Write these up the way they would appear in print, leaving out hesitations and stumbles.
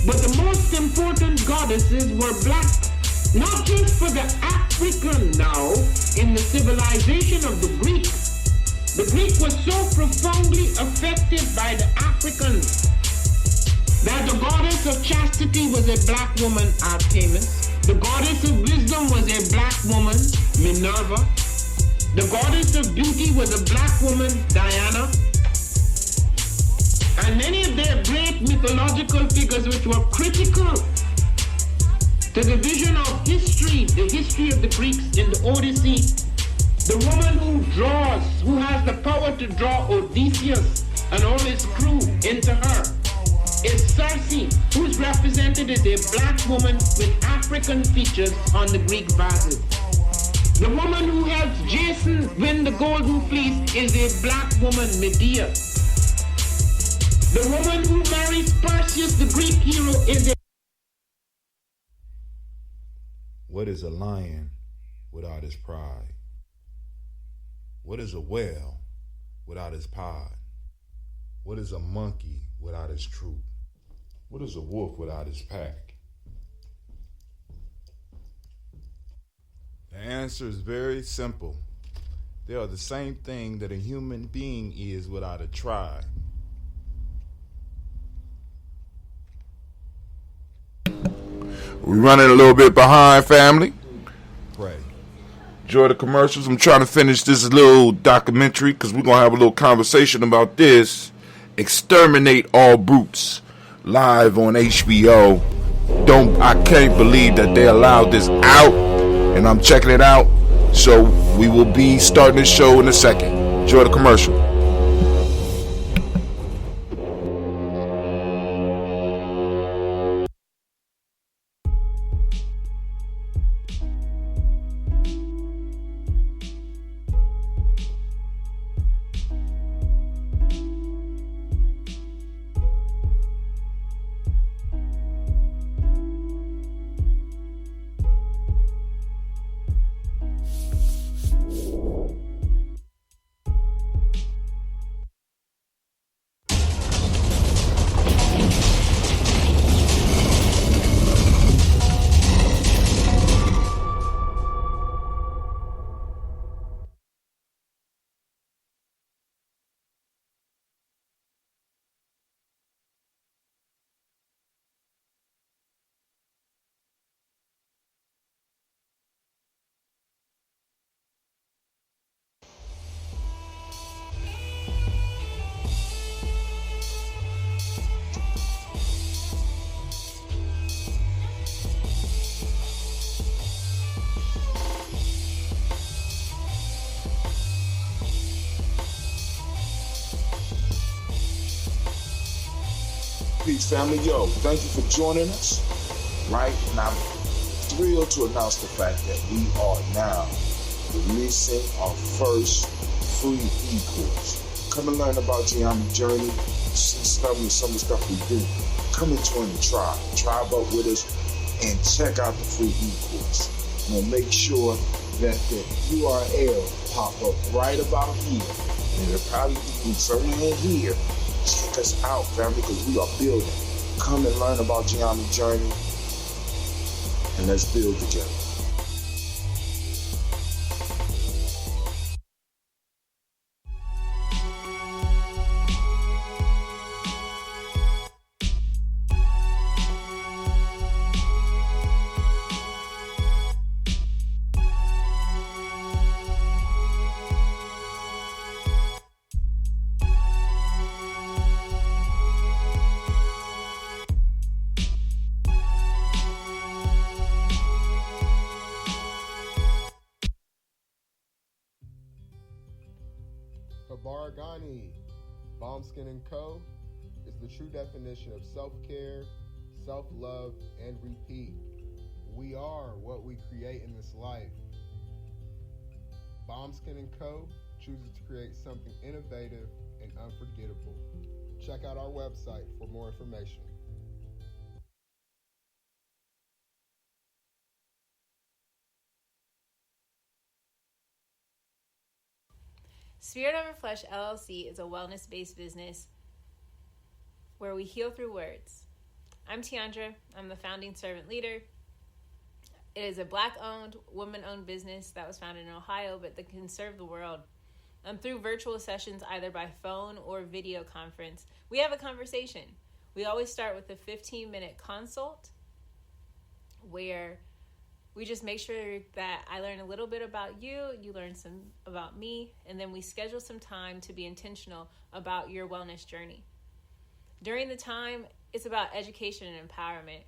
But the most important goddesses were black, not just for the African now in the civilization of the Greek. The Greek was so profoundly affected by the Africans that the goddess of chastity was a black woman, Artemis. The goddess of wisdom was a black woman, Minerva. The goddess of beauty was a black woman, Diana. And many of their great mythological figures which were critical to the vision of history, the history of the Greeks in the Odyssey. The woman who has the power to draw Odysseus and all his crew into her is Circe, who's represented as a black woman with African features on the Greek vases. The woman who helps Jason win the Golden Fleece is a black woman, Medea. The woman who marries Perseus, the Greek hero, is a... What is a lion without his pride? What is a whale without his pod? What is a monkey without his troop? What is a wolf without his pack? The answer is very simple. They are the same thing that a human being is without a tribe. We're running a little bit behind, family. Pray. Enjoy the commercials. I'm trying to finish this little documentary because we're going to have a little conversation about this. Exterminate All Brutes, live on HBO. I can't believe that they allowed this out, and I'm checking it out. So we will be starting the show in a second. Enjoy the commercial. Peace, family. Yo, thank you for joining us. Right? And I'm thrilled to announce the fact that we are now releasing our first free e-course. Come and learn about Gye-Nyame journey, see some of the stuff we do. Come and join the tribe. Tribe up with us and check out the free e-course. We'll make sure that the URL pop up right about here. And it'll probably be somewhere here. Check us out, family, because we are building. Come and learn about Gye-Nyame journey, and let's build together. Gye-Nyame, Bomb Skin & Co. is the true definition of self-care, self-love, and repeat. We are what we create in this life. Bomb Skin & Co. chooses to create something innovative and unforgettable. Check out our website for more information. Spirit Over Flesh LLC is a wellness-based business where we heal through words. I'm Tiandra. I'm the founding servant leader. It is a Black-owned, woman-owned business that was founded in Ohio, but that can serve the world. Through virtual sessions, either by phone or video conference, we have a conversation. We always start with a 15-minute consult where we just make sure that I learn a little bit about you, you learn some about me, and then we schedule some time to be intentional about your wellness journey. During the time, it's about education and empowerment.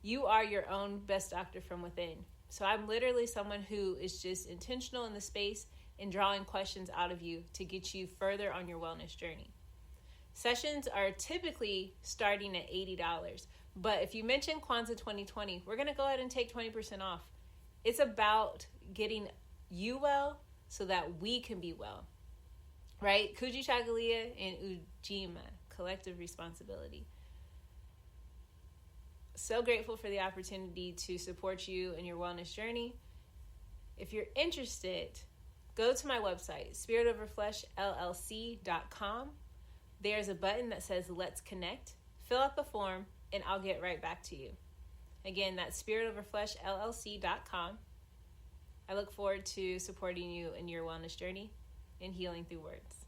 You are your own best doctor from within. So I'm literally someone who is just intentional in the space and drawing questions out of you to get you further on your wellness journey. Sessions are typically starting at $80, but if you mention Kwanzaa 2020, we're going to go ahead and take 20% off. It's about getting you well so that we can be well, right? Kuji Chagalia and Ujima, collective responsibility. So grateful for the opportunity to support you in your wellness journey. If you're interested, go to my website, spiritoverfleshllc.com. There's a button that says Let's Connect. Fill out the form and I'll get right back to you. Again, that's spiritoverfleshllc.com. I look forward to supporting you in your wellness journey and healing through words.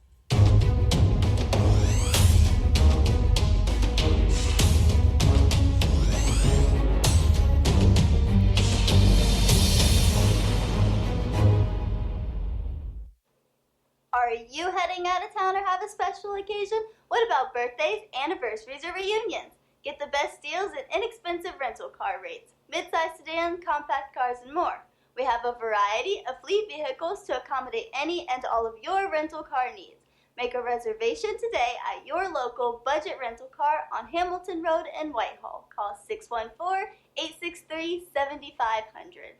Are you heading out of town or have a special occasion? What about birthdays, anniversaries, or reunions? Get the best deals and inexpensive rental car rates, midsize sedans, compact cars, and more. We have a variety of fleet vehicles to accommodate any and all of your rental car needs. Make a reservation today at your local budget rental car on Hamilton Road in Whitehall. Call 614-863-7500.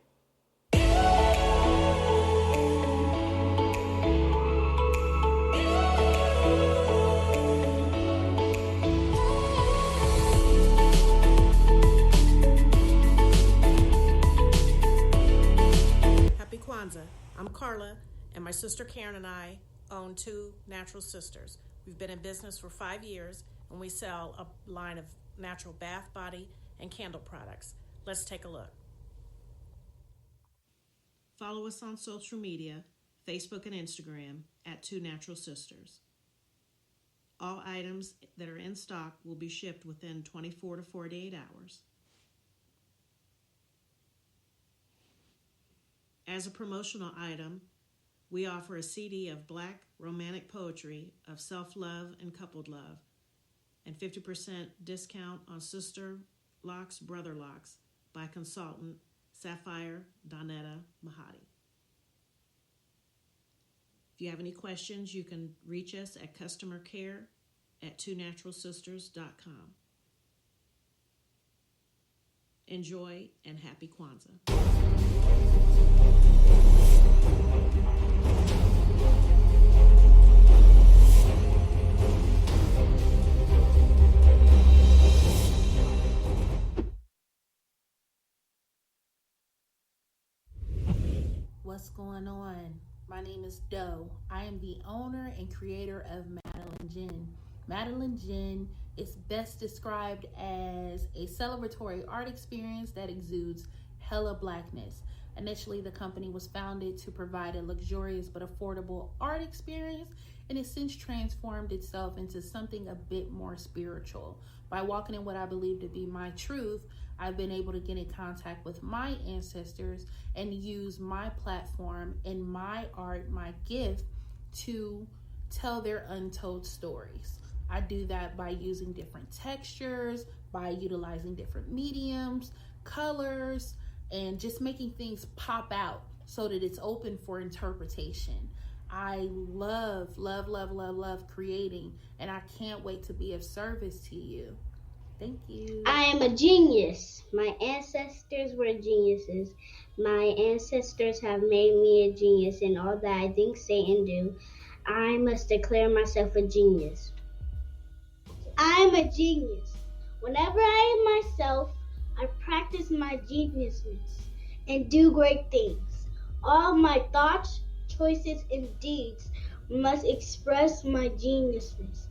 Happy Kwanzaa. I'm Carla, and my sister Karen and I own Two Natural Sisters. We've been in business for 5 years, and we sell a line of natural bath, body, and candle products. Let's take a look. Follow us on social media, Facebook and Instagram, at Two Natural Sisters. All items that are in stock will be shipped within 24 to 48 hours. As a promotional item, we offer a CD of Black romantic poetry of self-love and coupled love, and 50% discount on Sister Locks, Brother Locks by consultant Sapphire Donetta Mahadi. If you have any questions, you can reach us at customercare@twonaturalsisters.com. Enjoy and happy Kwanzaa. What's going on? My name is Doe. I am the owner and creator of Madeline Gin. Madeline Gin is best described as a celebratory art experience that exudes hella blackness. Initially, the company was founded to provide a luxurious but affordable art experience, and it's since transformed itself into something a bit more spiritual. By walking in what I believe to be my truth, I've been able to get in contact with my ancestors and use my platform and my art, my gift, to tell their untold stories. I do that by using different textures, by utilizing different mediums, colors, and just making things pop out so that it's open for interpretation. I love creating, and I can't wait to be of service to you. Thank you. I am a genius. My ancestors were geniuses. My ancestors have made me a genius in all that I think, say, and do. I must declare myself a genius. I am a genius. Whenever I am myself, I practice my geniusness and do great things. All my thoughts, choices, and deeds must express my geniusness.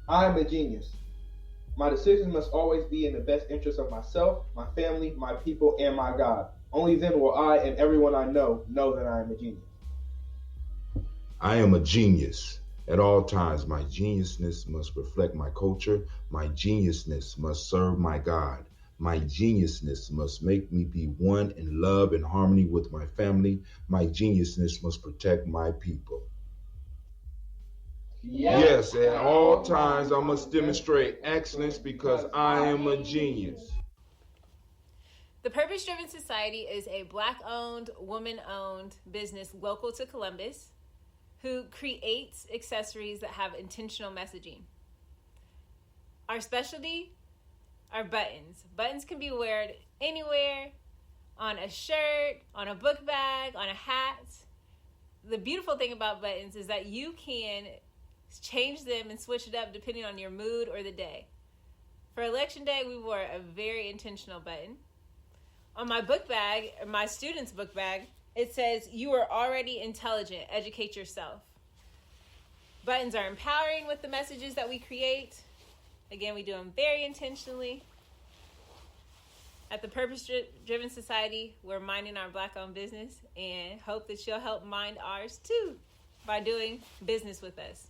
I am a genius. My decisions must always be in the best interest of myself, my family, my people, and my God. Only then will I and everyone I know that I am a genius. I am a genius. At all times, my geniusness must reflect my culture. My geniusness must serve my God. My geniusness must make me be one in love and harmony with my family. My geniusness must protect my people. Yes, at all times I must demonstrate excellence because I am a genius. The Purpose Driven Society is a Black-owned, woman-owned business local to Columbus who creates accessories that have intentional messaging. Our specialty are buttons. Buttons can be worn anywhere, on a shirt, on a book bag, on a hat. The beautiful thing about buttons is that you can change them and switch it up depending on your mood or the day. For Election Day, we wore a very intentional button. On my book bag, my student's book bag, it says, "You are already intelligent, educate yourself." Buttons are empowering with the messages that we create. Again, we do them very intentionally. At the Purpose Driven Society, we're minding our Black-owned business and hope that you'll help mind ours too by doing business with us.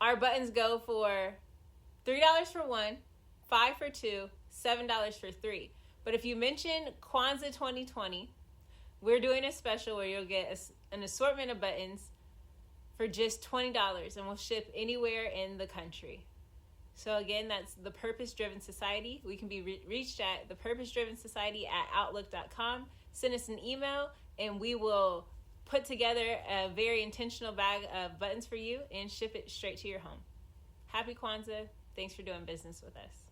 Our buttons go for $3 for one, $5 for two, $7 for three. But if you mention Kwanzaa 2020, we're doing a special where you'll get an assortment of buttons for just $20, and we'll ship anywhere in the country. So again, that's the Purpose Driven Society. We can be reached at thepurposedrivensociety@outlook.com. Send us an email, and we will put together a very intentional bag of buttons for you and ship it straight to your home. Happy Kwanzaa. Thanks for doing business with us.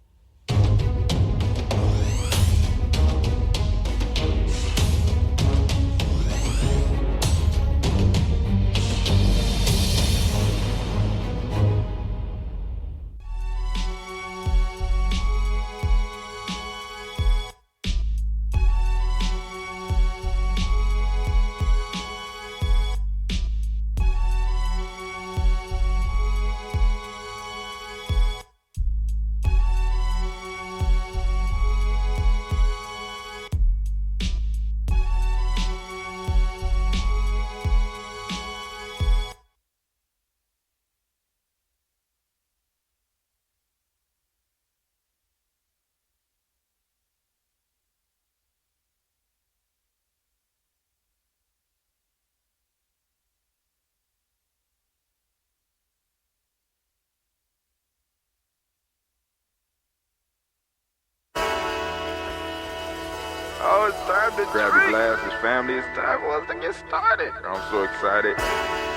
Oh, it's time to grab your glasses, family. It's time for us to get started. I'm so excited.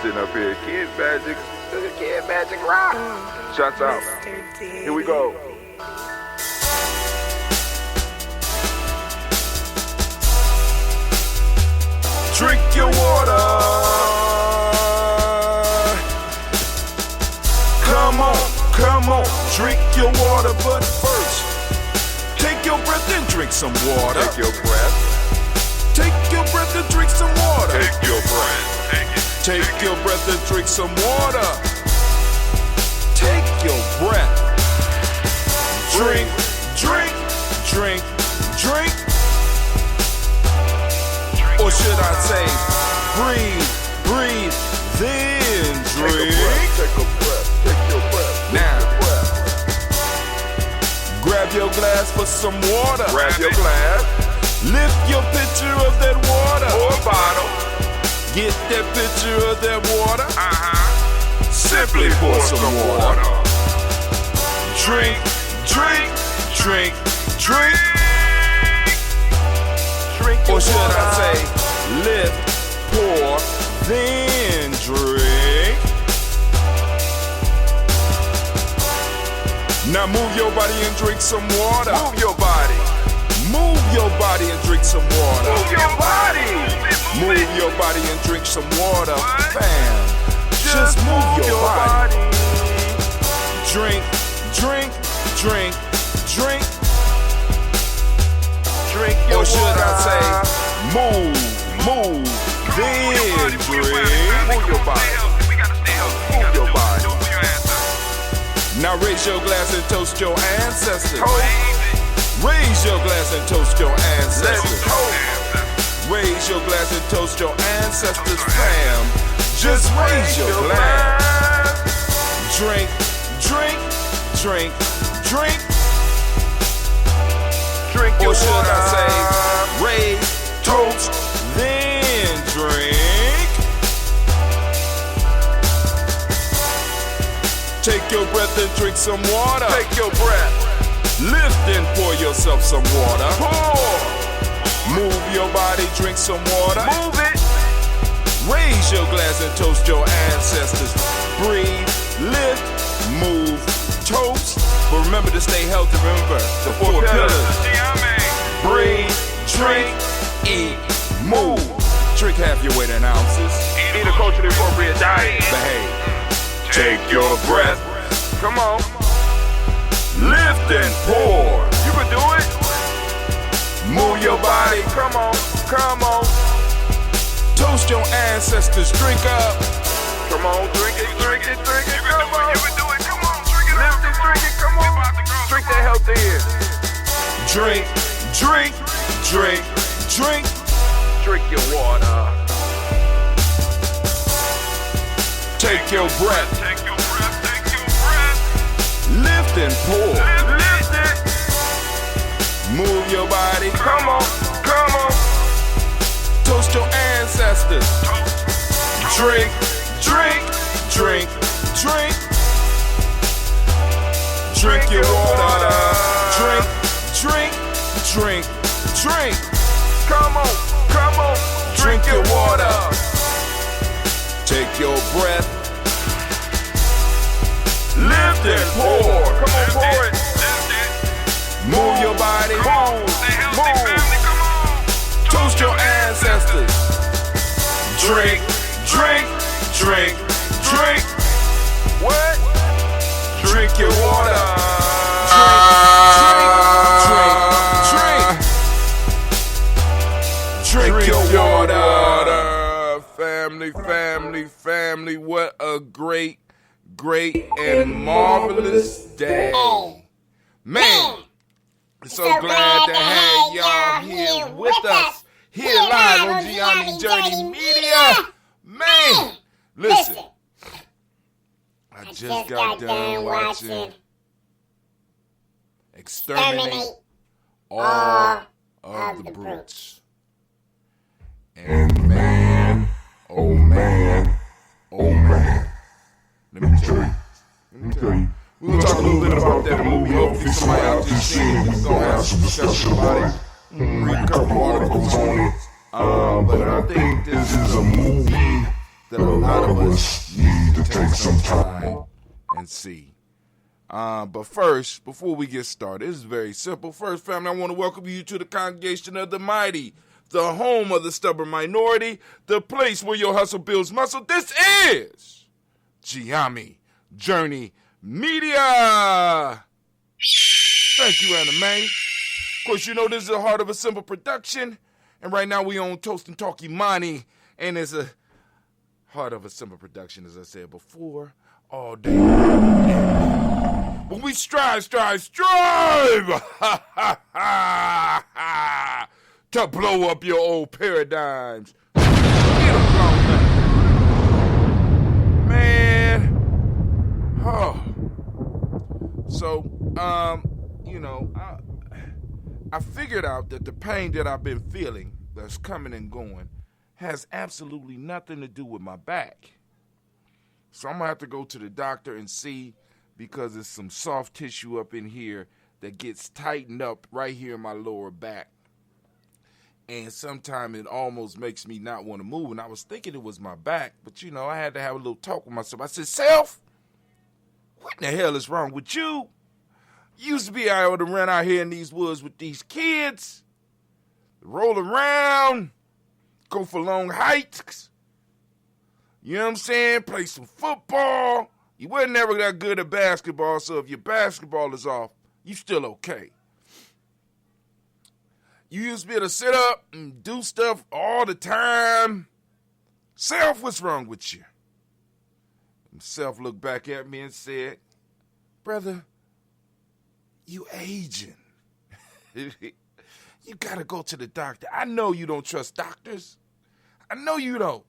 Sitting up here, Kid Magic Rock. Shots out. Here we go. Drink your water. Come on, drink your water, but first, take your breath and drink some water. Take your breath. Take your breath and drink some water. Take your breath. Take your breath and drink some water. Take your breath. Drink. Or should I say, breathe, then drink. Take a breath. Take your breath. Now, grab your glass for some water. Grab your glass. Lift your pitcher of that water. Or bottle. Get that pitcher of that water. Simply pour some water. Drink. Or should I say, lift, pour, then drink. Now move your body and drink some water. Move your body. Move your body and drink some water. Move your body. Move your body and drink some water. Fam, just move your body. Drink. Or should I say, move, then drink. Move your body. Move your body. Now raise your glass and toast your ancestors. Raise your glass and toast your ancestors. Raise your glass and toast your ancestors, fam. Just raise your glass. Drink, drink, drink, drink. Drink your water. Or should I say, raise, toast, then drink. Take your breath and drink some water. Take your breath. Lift and pour yourself some water. Pour. Move your body, drink some water. Move it. Raise your glass and toast your ancestors. Breathe, lift, move, toast. But remember to stay healthy. Remember the four pillars. Breathe, drink, eat, move. Drink half your weight in ounces. Eat a culturally appropriate diet. Behave. Take your breath. Come on. Lift and pour. You can do it. Move your body. Come on. Come on. Toast your ancestors. Drink up. Come on. Drink it. Drink it. Drink it. Come on. You can do it. Come on. Drink it. Lift it. Drink it. Come on. Drink that health in. Drink. Drink. Drink. Drink. Drink your water. Take your breath. Take your breath. Take your breath. Lift and pour. Lift it. Move your body. Come on. Come on. Toast your ancestors. Drink. Drink. Drink. Drink. Drink your water. Drink. Drink. Drink. Drink. Come on. Come on. Drink your water. Take your breath. Lift and pour. Come on, pour it. Move your body. Move. Move. Toast your ancestors. Drink. Drink. Drink. Drink. What? Drink your water. Drink your water. Family, family, family. What a great, great, and marvelous day. Man, so glad to have y'all here with us. Here live on Gye-Nyame Journey Media. Man, listen. I just got done watching Exterminate All of the Brutes. And man, oh man, oh man. Let me tell you. We're going to talk a little bit about that movie. Hopefully somebody out there seen it. We're going to have some discussion about it. Read a couple articles on it. But I think this is a movie that a lot of us need to take some time and see. But first, before we get started, this is very simple. First, family, I want to welcome you to the congregation of the mighty, the home of the stubborn minority, the place where your hustle builds muscle. This is Gye-Nyame Journey Media. Thank you, Anime. Of course, you know this is the Heart of a Simple production. And right now we on Toast&Talk Imani. And it's a Heart of a Simple production, as I said before, all day. But we strive to blow up your old paradigms. Get them blown up. Man. Oh. So, I figured out that the pain that I've been feeling that's coming and going has absolutely nothing to do with my back. So I'm going to have to go to the doctor and see, because there's some soft tissue up in here that gets tightened up right here in my lower back. And sometimes it almost makes me not want to move. And I was thinking it was my back, but, I had to have a little talk with myself. I said, Self, what in the hell is wrong with you? You used to be able to run out here in these woods with these kids, roll around, go for long hikes, you know what I'm saying, play some football. You wasn't never that good at basketball, so if your basketball is off, you still okay. You used to be able to sit up and do stuff all the time. Self, what's wrong with you? And Self looked back at me and said, brother, you aging. You got to go to the doctor. I know you don't trust doctors. I know you don't.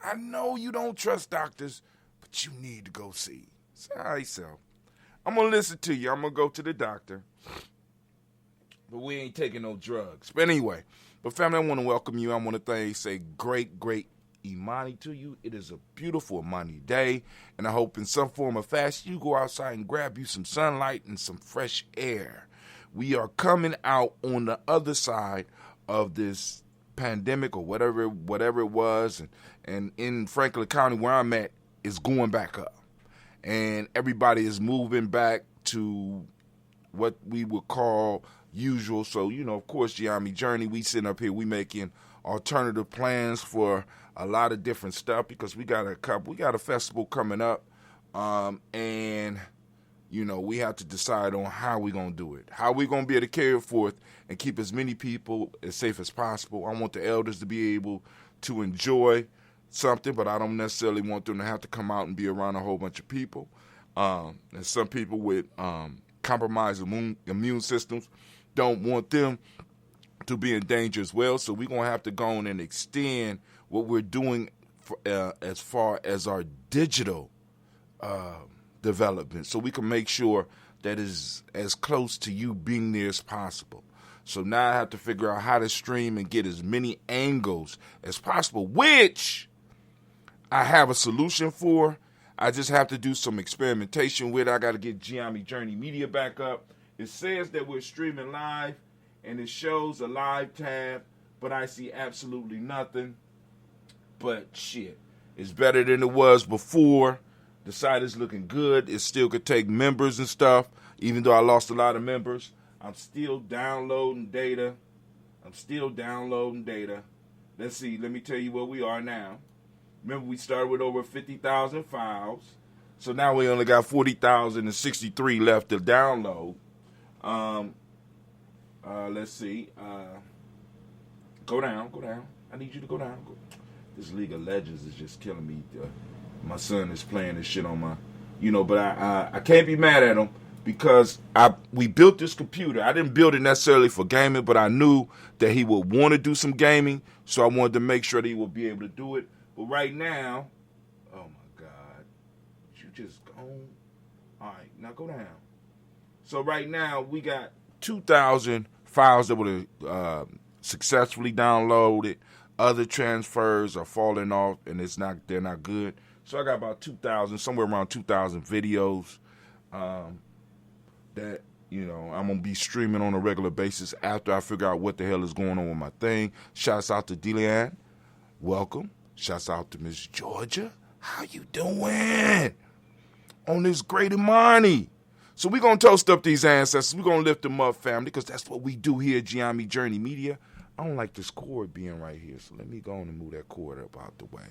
I know you don't trust doctors, but you need to go see. Say, all right, so I'm going to listen to you. I'm going to go to the doctor. But we ain't taking no drugs. But anyway, family, I want to welcome you. I want to say great Imani to you. It is a beautiful Imani day, and I hope in some form or fashion you go outside and grab you some sunlight and some fresh air. We are coming out on the other side of this pandemic or whatever it was, and in Franklin County where I'm at, is going back up. And everybody is moving back to what we would call usual. So, of course, Gye-Nyame Journey, we sitting up here, we making alternative plans for a lot of different stuff because we got a festival coming up, and we have to decide on how we're going to do it, how we're going to be able to carry it forth and keep as many people as safe as possible. I want the elders to be able to enjoy something, but I don't necessarily want them to have to come out and be around a whole bunch of people. And some people with compromised immune systems don't want them to be in danger as well. So we're going to have to go on and extend what we're doing as far as our digital development, so we can make sure that is as close to you being there as possible. So now I have to figure out how to stream and get as many angles as possible, which I have a solution for. I just have to do some experimentation with it. I got to get Gye-Nyame Journey Media back up. It says that we're streaming live, and it shows a live tab, but I see absolutely nothing. But shit, it's better than it was before. The site is looking good. It still could take members and stuff, even though I lost a lot of members. I'm still downloading data. Let's see. Let me tell you where we are now. Remember, we started with over 50,000 files. So now we only got 40,063 left to download. Let's see. Go down. I need you to go down. This League of Legends is just killing me. My son is playing this shit on my, but I can't be mad at him because we built this computer. I didn't build it necessarily for gaming, but I knew that he would want to do some gaming, so I wanted to make sure that he would be able to do it. But right now, oh my God, you just go. All right, now go down. So right now we got 2,000 files that were successfully downloaded. Other transfers are falling off, and they're not good. So I got about 2,000, somewhere around 2,000 videos that, I'm going to be streaming on a regular basis after I figure out what the hell is going on with my thing. Shouts out to Deanne. Welcome. Shouts out to Miss Georgia. How you doing? On this great Imani. So we're going to toast up these ancestors. We're going to lift them up, family, because that's what we do here at Gye-Nyame Journey Media. I don't like this cord being right here, so let me go on and move that cord up out the way.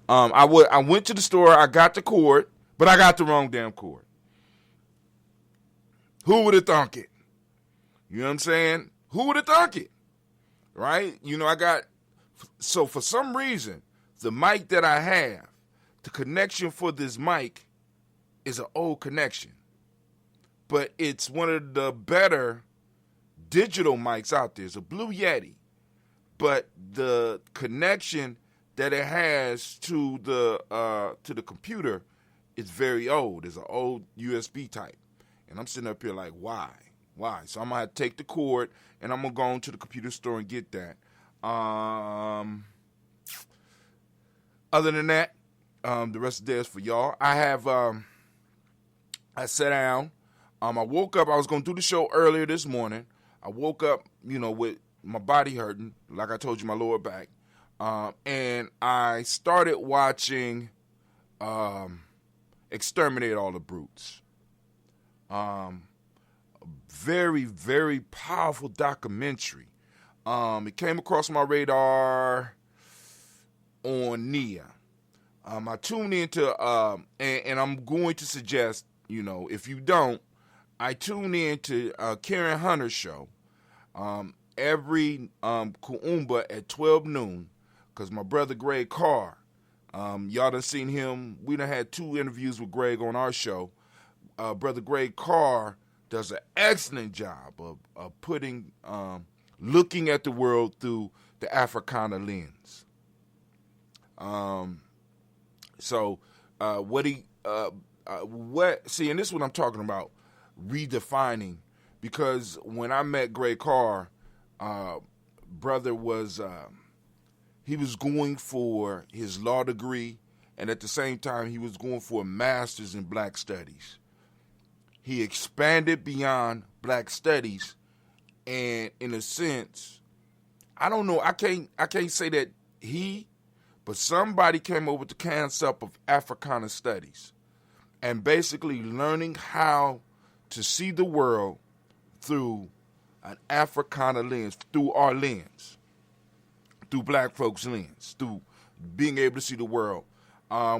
I went to the store, I got the cord, but I got the wrong damn cord. Who would have thunk it? You know what I'm saying? Who would have thunk it? Right? So for some reason, the mic that I have, the connection for this mic is an old connection. But it's one of the better digital mics out there. It's a Blue Yeti. But the connection that it has to the computer is very old. It's an old USB type. And I'm sitting up here like, why? So I'm going to have to take the cord, and I'm going to go into the computer store and get that. Other than that, the rest of the day is for y'all. I sat down. I woke up. I was going to do the show earlier this morning. I woke up, with my body hurting, like I told you, my lower back. And I started watching Exterminate All the Brutes. Very, very powerful documentary. It came across my radar on Nia. I tuned into, and I'm going to suggest, if you don't, I tune into Karen Hunter's show every Kuumba at 12 noon, because my brother Greg Carr, y'all done seen him. We done had 2 interviews with Greg on our show. Brother Greg Carr does an excellent job of putting, looking at the world through the Africana lens. And this is what I'm talking about, redefining, because when I met Greg Carr, brother was, he was going for his law degree, and at the same time, he was going for a master's in black studies. He expanded beyond black studies, and in a sense, I don't know, I can't say that but somebody came up with the concept of Africana studies and basically learning how to see the world through an Africana lens, through our lens, through black folks' lens, through being able to see the world,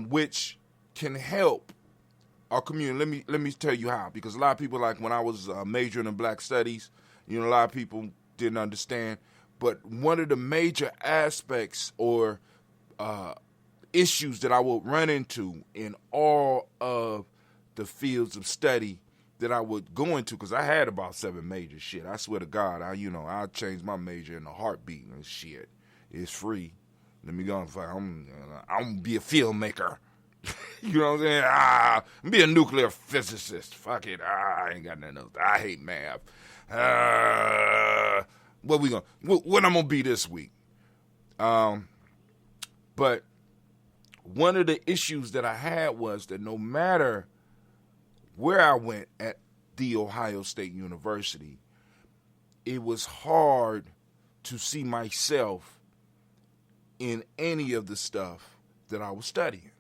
which can help our community. Let me tell you how, because a lot of people, like when I was majoring in black studies, a lot of people didn't understand. But one of the major aspects or issues that I would run into in all of the fields of study that I would go into, because I had about 7 majors. Shit, I swear to God, I changed my major in a heartbeat and shit. It's free. Let me go and find. I'm gonna be a filmmaker. You know what I'm saying? I'm be a nuclear physicist. Fuck it. I ain't got nothing else. I hate math. What I'm gonna be this week? But one of the issues that I had was that no matter where I went at The Ohio State University, it was hard to see myself in any of the stuff that I was studying.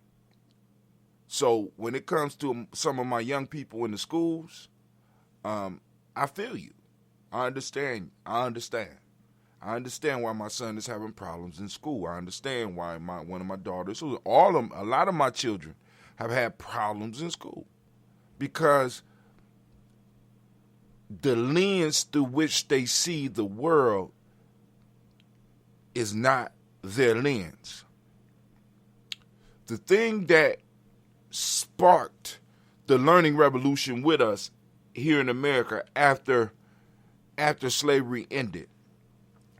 So when it comes to some of my young people in the schools, I feel you. I understand. I understand why my son is having problems in school. I understand why one of my daughters, a lot of my children have had problems in school, because the lens through which they see the world is not their lens. The thing that sparked the learning revolution with us here in America after slavery ended,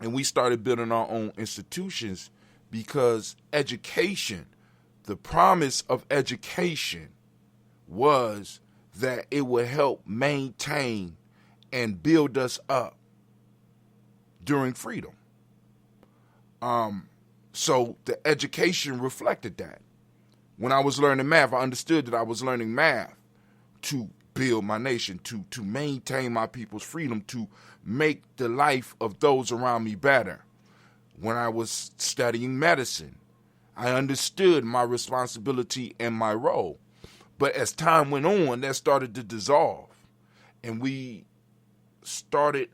and we started building our own institutions, because education, the promise of education was that it would help maintain and build us up during freedom. So the education reflected that. When I was learning math, I understood that I was learning math to build my nation, to maintain my people's freedom, to make the life of those around me better. When I was studying medicine, I understood my responsibility and my role. But as time went on, that started to dissolve, and we started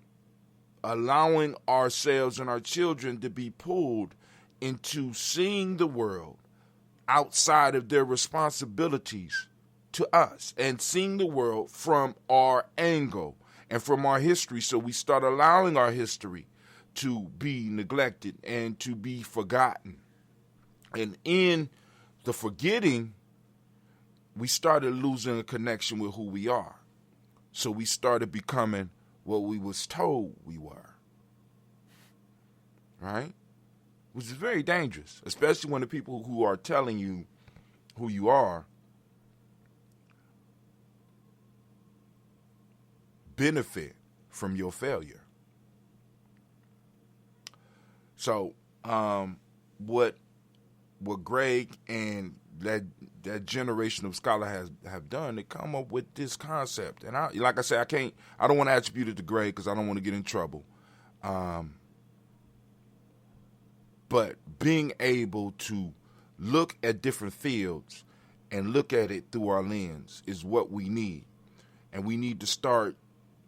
allowing ourselves and our children to be pulled into seeing the world outside of their responsibilities to us, and seeing the world from our angle and from our history. So we start allowing our history to be neglected and to be forgotten. And in the forgetting, we started losing a connection with who we are. So we started becoming what we was told we were. Right? Which is very dangerous, especially when the people who are telling you who you are benefit from your failure. So, what Greg and that generation of scholar have done, they come up with this concept. And like I said, I don't want to attribute it to Greg because I don't want to get in trouble. But being able to look at different fields and look at it through our lens is what we need. And we need to start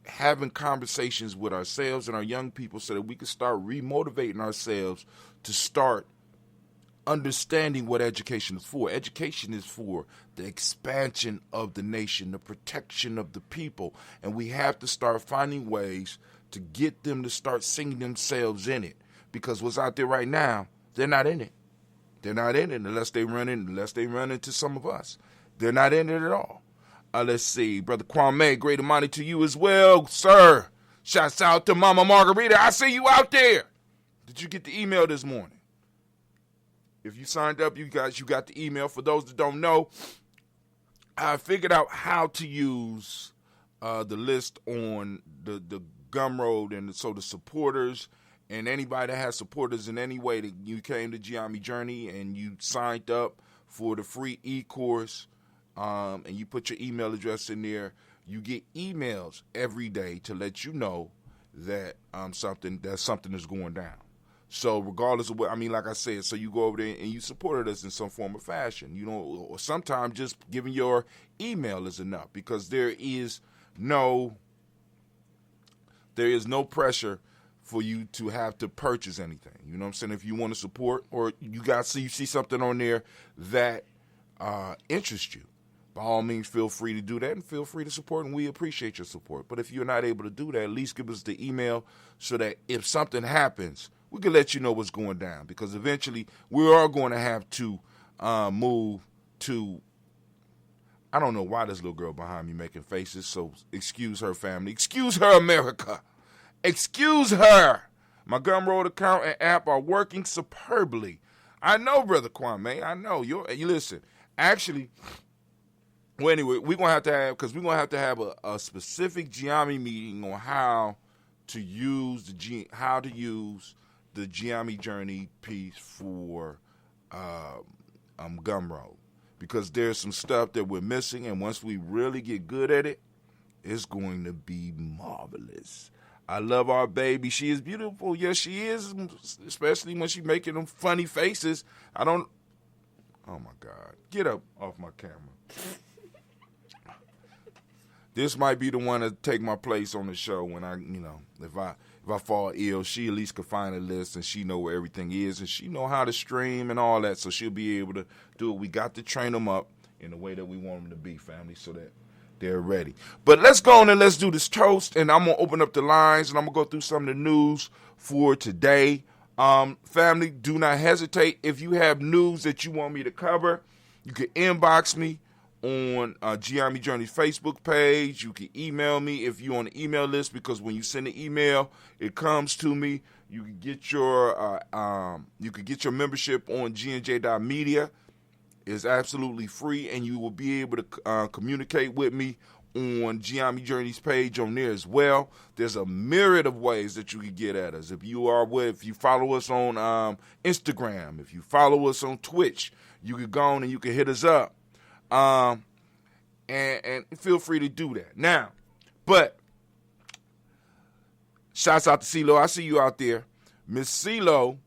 having conversations with ourselves and our young people so that we can start remotivating ourselves to start understanding what education is for. Education is for the expansion of the nation, the protection of the people. And we have to start finding ways to get them to start seeing themselves in it. Because what's out there right now, they're not in it. They're not in it unless they run into some of us. They're not in it at all. Let's see. Brother Kwame, great Imani to you as well, sir. Shouts out to Mama Margarita. I see you out there. Did you get the email this morning? If you signed up, you got the email. For those that don't know, I figured out how to use the list on the Gumroad, and so the supporters and anybody that has supporters in any way that you came to Gye-Nyame Journey and you signed up for the free e-course, and you put your email address in there, you get emails every day to let you know that something is going down. So regardless of what, I mean, like I said, so you go over there and you supported us in some form or fashion, you know, or sometimes just giving your email is enough, because there is no pressure for you to have to purchase anything. You know what I'm saying? If you want to support, or you see something on there that interests you, by all means, feel free to do that and feel free to support, and we appreciate your support. But if you're not able to do that, at least give us the email so that if something happens, we can let you know what's going down, because eventually we are going to have to move to, I don't know why this little girl behind me making faces, so excuse her, family. Excuse her, America. Excuse her. My Gumroad account and app are working superbly. I know, Brother Kwame. I know. You listen, actually, well, anyway, we're going to have to have a specific Gye-Nyame meeting on how to use the Gye-Nyame Journey piece for Gumroad, because there's some stuff that we're missing, and once we really get good at it, it's going to be marvelous. I love our baby. She is beautiful. Yes, she is, especially when she's making them funny faces. Oh, my God. Get up off my camera. This might be the one to take my place on the show when if I fall ill, she at least could find a list, and she know where everything is, and she know how to stream and all that, so she'll be able to do it. We got to train them up in the way that we want them to be, family, so that they're ready. But let's go on and let's do this toast, and I'm going to open up the lines, and I'm going to go through some of the news for today. Family, do not hesitate. If you have news that you want me to cover, you can inbox me on Gye-Nyame Journey's Facebook page. You can email me if you're on the email list, because when you send the email, it comes to me. You can get your membership on gnj.media. It's absolutely free, and you will be able to communicate with me on Gye-Nyame Journey's page on there as well. There's a myriad of ways that you can get at us. If you follow us on Instagram, if you follow us on Twitch, you can go on and you can hit us up. And feel free to do that. Now, but shouts out to CeeLo. I see you out there. Miss CeeLo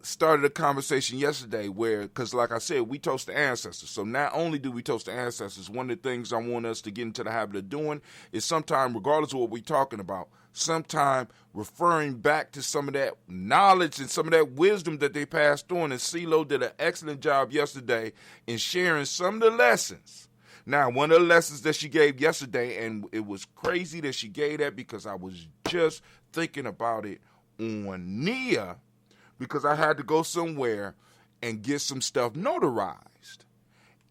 started a conversation yesterday because like I said, we toast the ancestors. So not only do we toast the ancestors, one of the things I want us to get into the habit of doing is sometime, regardless of what we're talking about, sometime referring back to some of that knowledge and some of that wisdom that they passed on. And CeeLo did an excellent job yesterday in sharing some of the lessons. Now, one of the lessons that she gave yesterday, and it was crazy that she gave that, because I was just thinking about it on Nia, because I had to go somewhere and get some stuff notarized.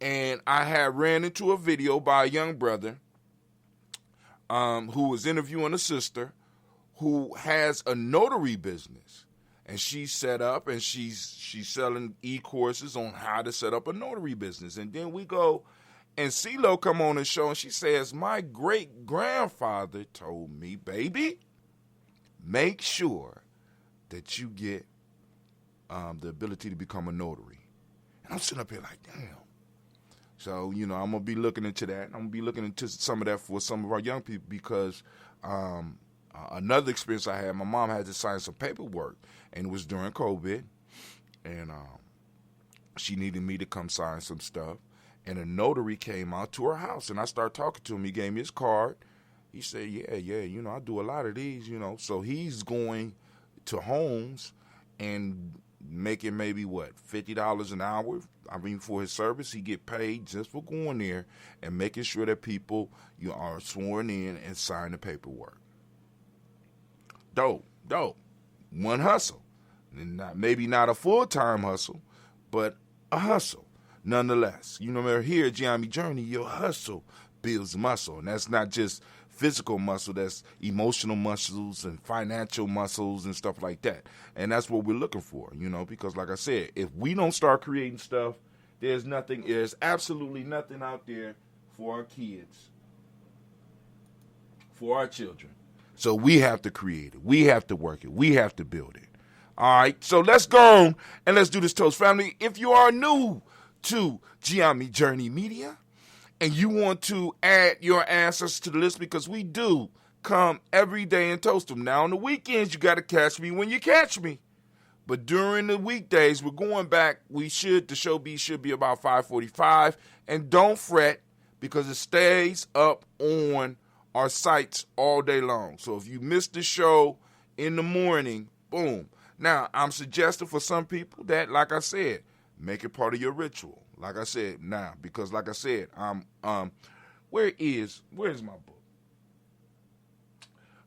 And I had ran into a video by a young brother who was interviewing a sister who has a notary business. And she's set up, and she's selling e-courses on how to set up a notary business. And then we go, and CeeLo come on the show, and she says, my great-grandfather told me, baby, make sure that you get the ability to become a notary. And I'm sitting up here like, damn. So, I'm going to be looking into that. I'm going to be looking into some of that for some of our young people, because another experience I had, my mom had to sign some paperwork, and it was during COVID, and she needed me to come sign some stuff, and a notary came out to her house, and I started talking to him. He gave me his card. He said, yeah, I do a lot of these, So he's going to homes and making maybe $50 an hour. I mean, for his service, he get paid just for going there and making sure that people are sworn in and sign the paperwork. Dope. One hustle, and maybe not a full-time hustle, but a hustle nonetheless. Here at Gye-Nyame Journey, your hustle builds muscle. And that's not just physical muscle, that's emotional muscles and financial muscles and stuff like that. And that's what we're looking for, because like I said, if we don't start creating stuff, there's absolutely nothing out there for our kids, for our children. So we have to create it. We have to work it. We have to build it. All right, so let's go on and let's do this toast. Family, if you are new to Gye-Nyame Journey Media and you want to add your ancestors to the list, because we do come every day and toast them. Now, on the weekends, you got to catch me when you catch me. But during the weekdays, we're going back. The show should be about 5:45. And don't fret, because it stays up on our sites all day long. So if you miss the show in the morning, boom. Now, I'm suggesting for some people that, like I said, make it part of your ritual. Like I said, because like I said, where is my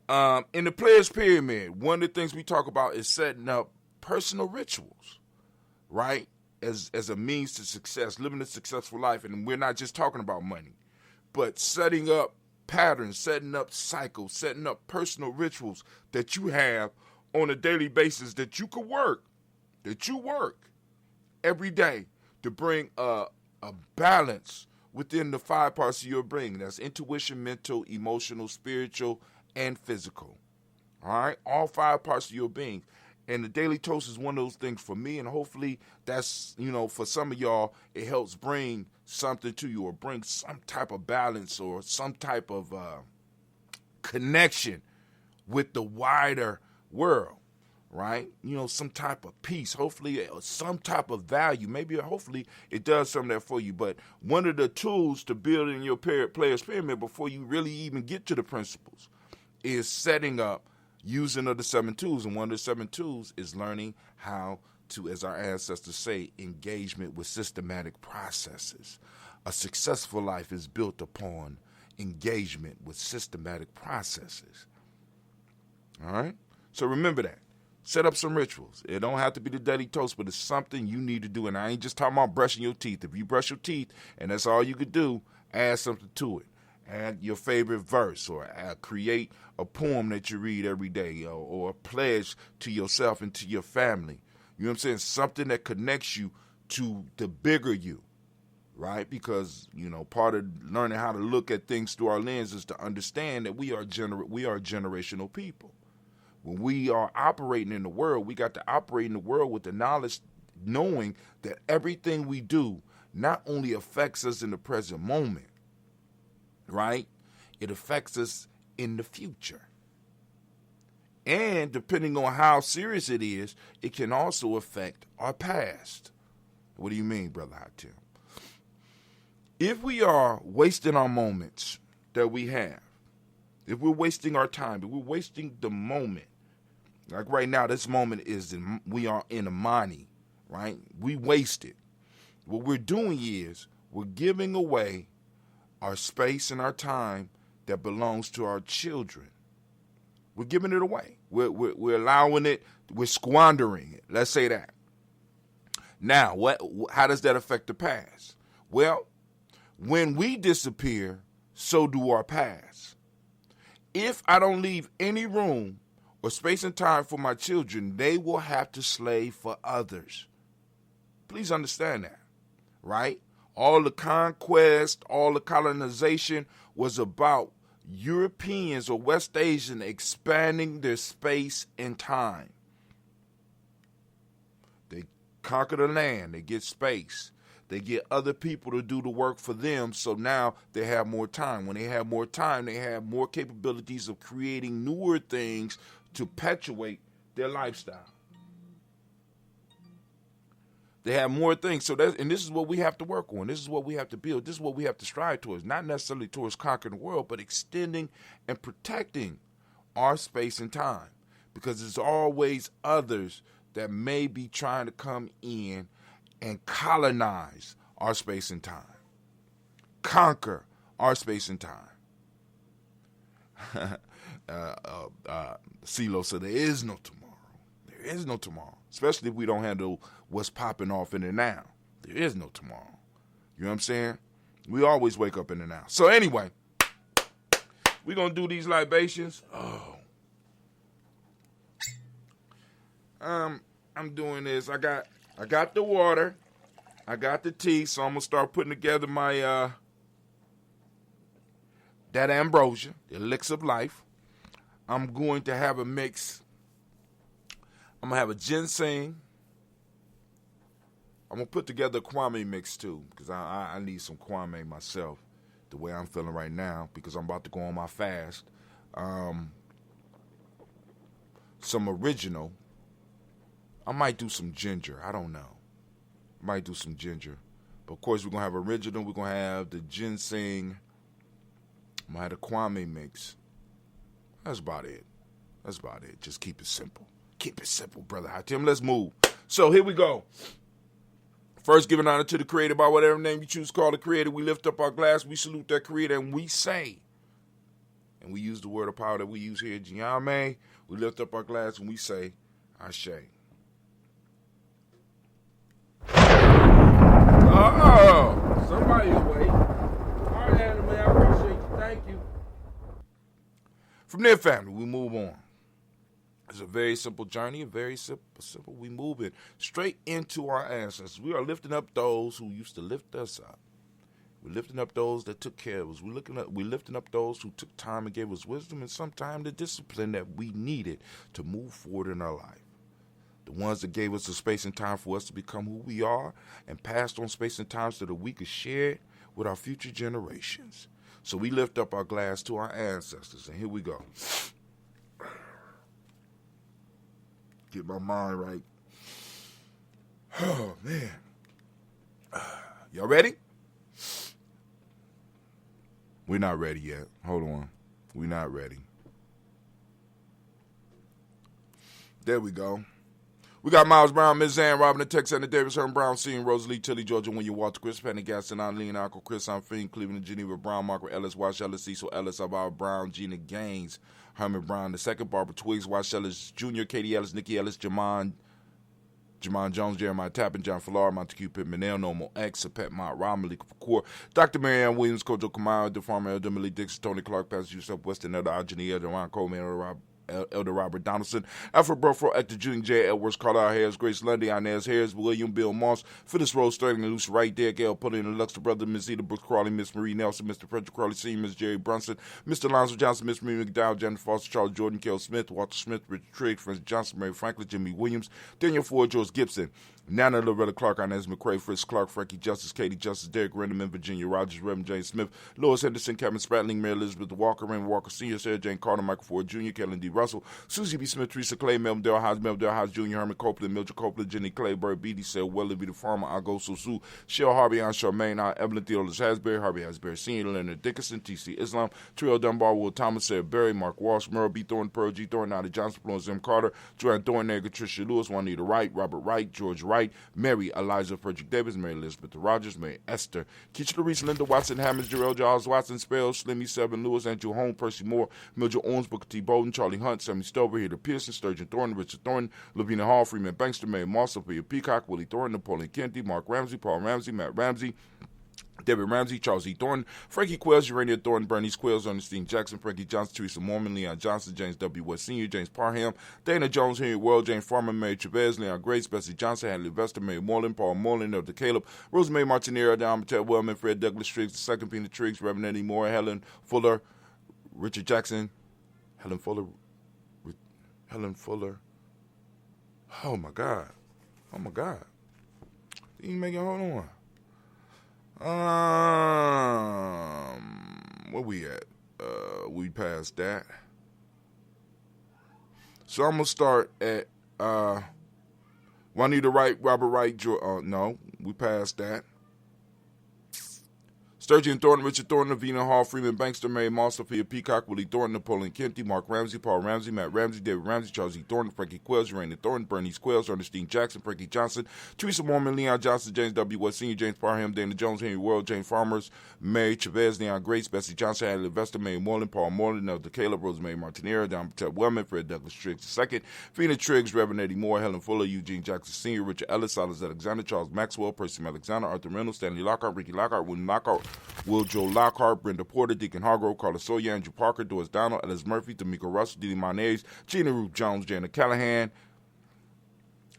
book? In the Players Pyramid, one of the things we talk about is setting up personal rituals, right? As a means to success, living a successful life. And we're not just talking about money, but setting up patterns, setting up cycles, setting up personal rituals that you have on a daily basis that you work every day to bring a balance within the 5 parts of your brain. That's intuition, mental, emotional, spiritual, and physical. All right? All 5 parts of your being. And the Daily Toast is one of those things for me, and hopefully that's, for some of y'all, it helps bring something to you or bring some type of balance or some type of connection with the wider world, right? Some type of peace, hopefully some type of value. Maybe, hopefully, it does some of that for you. But one of the tools to building your Players Pyramid before you really even get to the principles is setting up using of the 7 tools. And one of the 7 tools is learning how to, as our ancestors say, engagement with systematic processes. A successful life is built upon engagement with systematic processes. All right? So remember that. Set up some rituals. It don't have to be the Daily Toast, but it's something you need to do. And I ain't just talking about brushing your teeth. If you brush your teeth and that's all you could do, add something to it. Add your favorite verse, or create a poem that you read every day, or a pledge to yourself and to your family. You know what I'm saying? Something that connects you to the bigger you, right? Because, part of learning how to look at things through our lens is to understand that we are generational people. When we are operating in the world, we got to operate in the world with the knowledge, knowing that everything we do not only affects us in the present moment, right? It affects us in the future. And depending on how serious it is, it can also affect our past. What do you mean, Brother Hatim? If we are wasting our moments that we have, if we're wasting our time, if we're wasting the moment, like right now, this moment we are in Imani, right? We waste it. What we're doing is we're giving away our space and our time that belongs to our children. We're giving it away. We're allowing it. We're squandering it. Let's say that. Now, how does that affect the past? Well, when we disappear, so do our past. If I don't leave any room or space and time for my children, they will have to slave for others. Please understand that, right? All the conquest, all the colonization was about Europeans or West Asians expanding their space and time. They conquer the land, they get space. They get other people to do the work for them, so now they have more time. When they have more time, they have more capabilities of creating newer things to perpetuate their lifestyle. They have more things. And this is what we have to work on. This is what we have to build. This is what we have to strive towards. Not necessarily towards conquering the world, but extending and protecting our space and time. Because there's always others that may be trying to come in and colonize our space and time. Conquer our space and time. CeeLo said there is no tomorrow. There is no tomorrow. Especially if we don't handle what's popping off in it now. There is no tomorrow. You know what I'm saying? We always wake up in and out. So anyway, we're going to do these libations. I'm doing this. I got the water. I got the tea, so I'm going to start putting together my that ambrosia, the elixir of life. I'm going to have a mix. I'm going to have a ginseng. I'm going to put together a kwame mix, too, because I need some kwame myself, the way I'm feeling right now, because I'm about to go on my fast. Some original. I might do some ginger. I don't know. Might do some ginger. But, of course, we're going to have original. We're going to have the ginseng. I'm going to have the kwame mix. That's about it. Just keep it simple. Keep it simple, brother. Tim, let's move. So, here we go. First, giving honor to the Creator by whatever name you choose to call the Creator. We lift up our glass. We salute that Creator, and we say, and we use the word of power that we use here at Gye-Nyame. We lift up our glass, and we say, Ashe. Oh, somebody awake. All right, Anna, man, I appreciate you. Thank you. From there, family, we move on. It's a very simple journey, very simple. We move it straight into our ancestors. We are lifting up those who used to lift us up. We're lifting up those that took care of us. We're lifting up those who took time and gave us wisdom and sometimes the discipline that we needed to move forward in our life. The ones that gave us the space and time for us to become who we are and passed on space and time so that we could share it with our future generations. So we lift up our glass to our ancestors, and here we go. Get my mind right. Oh, man. Y'all ready? We're not ready yet. Hold on. We're not ready. There we go. We got Miles Brown, Ms. Ann, Robin, the Tex, and the Davis, Herman Brown, C. Rosalie, Tilly, Georgia, William, Walter, Chris, Penny, Gaston, Eileen, Uncle Chris, I'm Fiend, Cleveland, Geneva, Brown, Margaret Ellis, Wash Ellis, Cecil Ellis, Alvaro Brown, Gina Gaines, Herman Brown, the second, Barbara Twiggs, Wash Ellis, Jr., Katie Ellis, Nikki Ellis, Jamon Jones, Jeremiah Tappan, John Fallar, Montague Pittman, Normal X, Pet Mott, Ron, Malika Fakour, Dr. Marianne Williams, Kojo Kamara, the farmer, Elder Millie Dixon, Tony Clark, Pastor Yusuf Weston, Elder Ajani, Elder Ron Coleman, Elder Robert Donaldson, Alfred Burford, Actor Junior J. Edwards, Carlisle Harris, Grace Lundy, Inez Harris, William Bill Moss, Phyllis Rose, Sterling, and Lucy Wright, Derek L. Pulley, and the Luxor Brother, Miss Eda Brooks Crawley, Miss Marie Nelson, Mr. Frederick Crawley Sr., Miss Jerry Brunson, Mr. Lonzo Johnson, Miss Marie McDowell, Jennifer Foster, Charles Jordan, Kel Smith, Walter Smith, Richard Trigg, Francis Johnson, Mary Franklin, Jimmy Williams, Daniel Ford, George Gibson, Nana Loretta Clark, Inez McCrae, Fritz Clark, Frankie Justice, Katie Justice, Derek Renderman, Virginia Rogers, Reverend James Smith, Lois Henderson, Kevin Spratling, Mary Elizabeth Walker, Raymond Walker Sr., Sarah Jane Carter, Michael Ford Jr., Kellen D. Russell, Susie B. Smith, Teresa Clay, Melvin Dale House Jr., Herman Copeland, Mildred Copeland, Jenny Clayburg, B.D. Sale, Welly the Farmer, Ago Sosu, Shell Harvey, Ann Charmaine, Evelyn Theodorus Hasbury, Harvey Hasbury Sr., Leonard Dickinson, T.C. Islam, Trio Dunbar, Will Thomas, Sarah Berry, Mark Walsh, Merle B. Thorne, Pearl G. Thorne, Nada Johnson, Florence M. Carter, Joanne Thornegger, Tricia Lewis, Juanita Wright, Robert Wright, George Wright, Mary Eliza Frederick Davis, Mary Elizabeth Rogers, Mary Esther, Keisha Louise, Linda Watson, Hammonds, Jarrell Giles Watson, Spells, Slimmy Seven, Lewis, Andrew Holmes, Percy Moore, Mildred Owens, Booker T. Bowden, Charlie Hunt, Sammy Stover, Heather Pearson, Sturgeon Thornton, Richard Thornton, Lavina Hall, Freeman Bankster, Mary Moss, Sophia Peacock, Willie Thornton, Napoleon Kennedy, Mark Ramsey, Paul Ramsey, Matt Ramsey, David Ramsey, Charles E. Thornton, Frankie Quills, Urania Thornton, Bernice Quills, Ernestine Jackson, Frankie Johnson, Teresa Mormon, Leon Johnson, James W. West Sr., James Parham, Dana Jones, Henry World, James Farmer, Mary Chavez, Leon Grace, Bessie Johnson, Hadley Vester, Mary Moreland, Paul Moreland, Elder Caleb, Rosemary Martinero, Don Mattel Wellman, Fred Douglas Triggs, the second Pina Triggs, Reverend Eddie Moore, Helen Fuller, Richard Jackson, Helen Fuller. Oh my God. You make it, hold on. Where we at? We passed that. So I'm gonna start at Juanita Wright, Robert Wright, no, we passed that. Sturgeon Thornton, Richard Thornton, Lavina Hall, Freeman Bankster, Mary Moss, Sophia Peacock, Willie Thornton, Napoleon Kennedy, Mark Ramsey, Paul Ramsey, Matt Ramsey, David Ramsey, Charles E. Thornton, Frankie Quills, Urania Thornton, Bernice Quills, Ernestine Jackson, Frankie Johnson, Teresa Mormon, Leon Johnson, James W. West Sr., James Parham, Dana Jones, Henry World, Jane Farmers, Mary Chavez, Leon Grace, Bessie Johnson, Hadley Vester, Mary Moreland, Paul Moreland, Elder Caleb, Rosemary Martinero, Don Patel Wellman, Fred Douglas Triggs II, Fina Triggs, Reverend Eddie Moore, Helen Fuller, Eugene Jackson Sr., Richard Ellis, Silas Alexander, Charles Maxwell, Percy Alexander, Arthur Reynolds, Stanley Lockhart, Ricky Lockhart, William Lockhart, Will Joe Lockhart, Brenda Porter, Deacon Hargrove, Carla Sawyer, Andrew Parker, Doris Donald, Ellis Murphy, D'Amico Russell, Didi Mayonnaise, Gina Ruth Jones, Jana Callahan,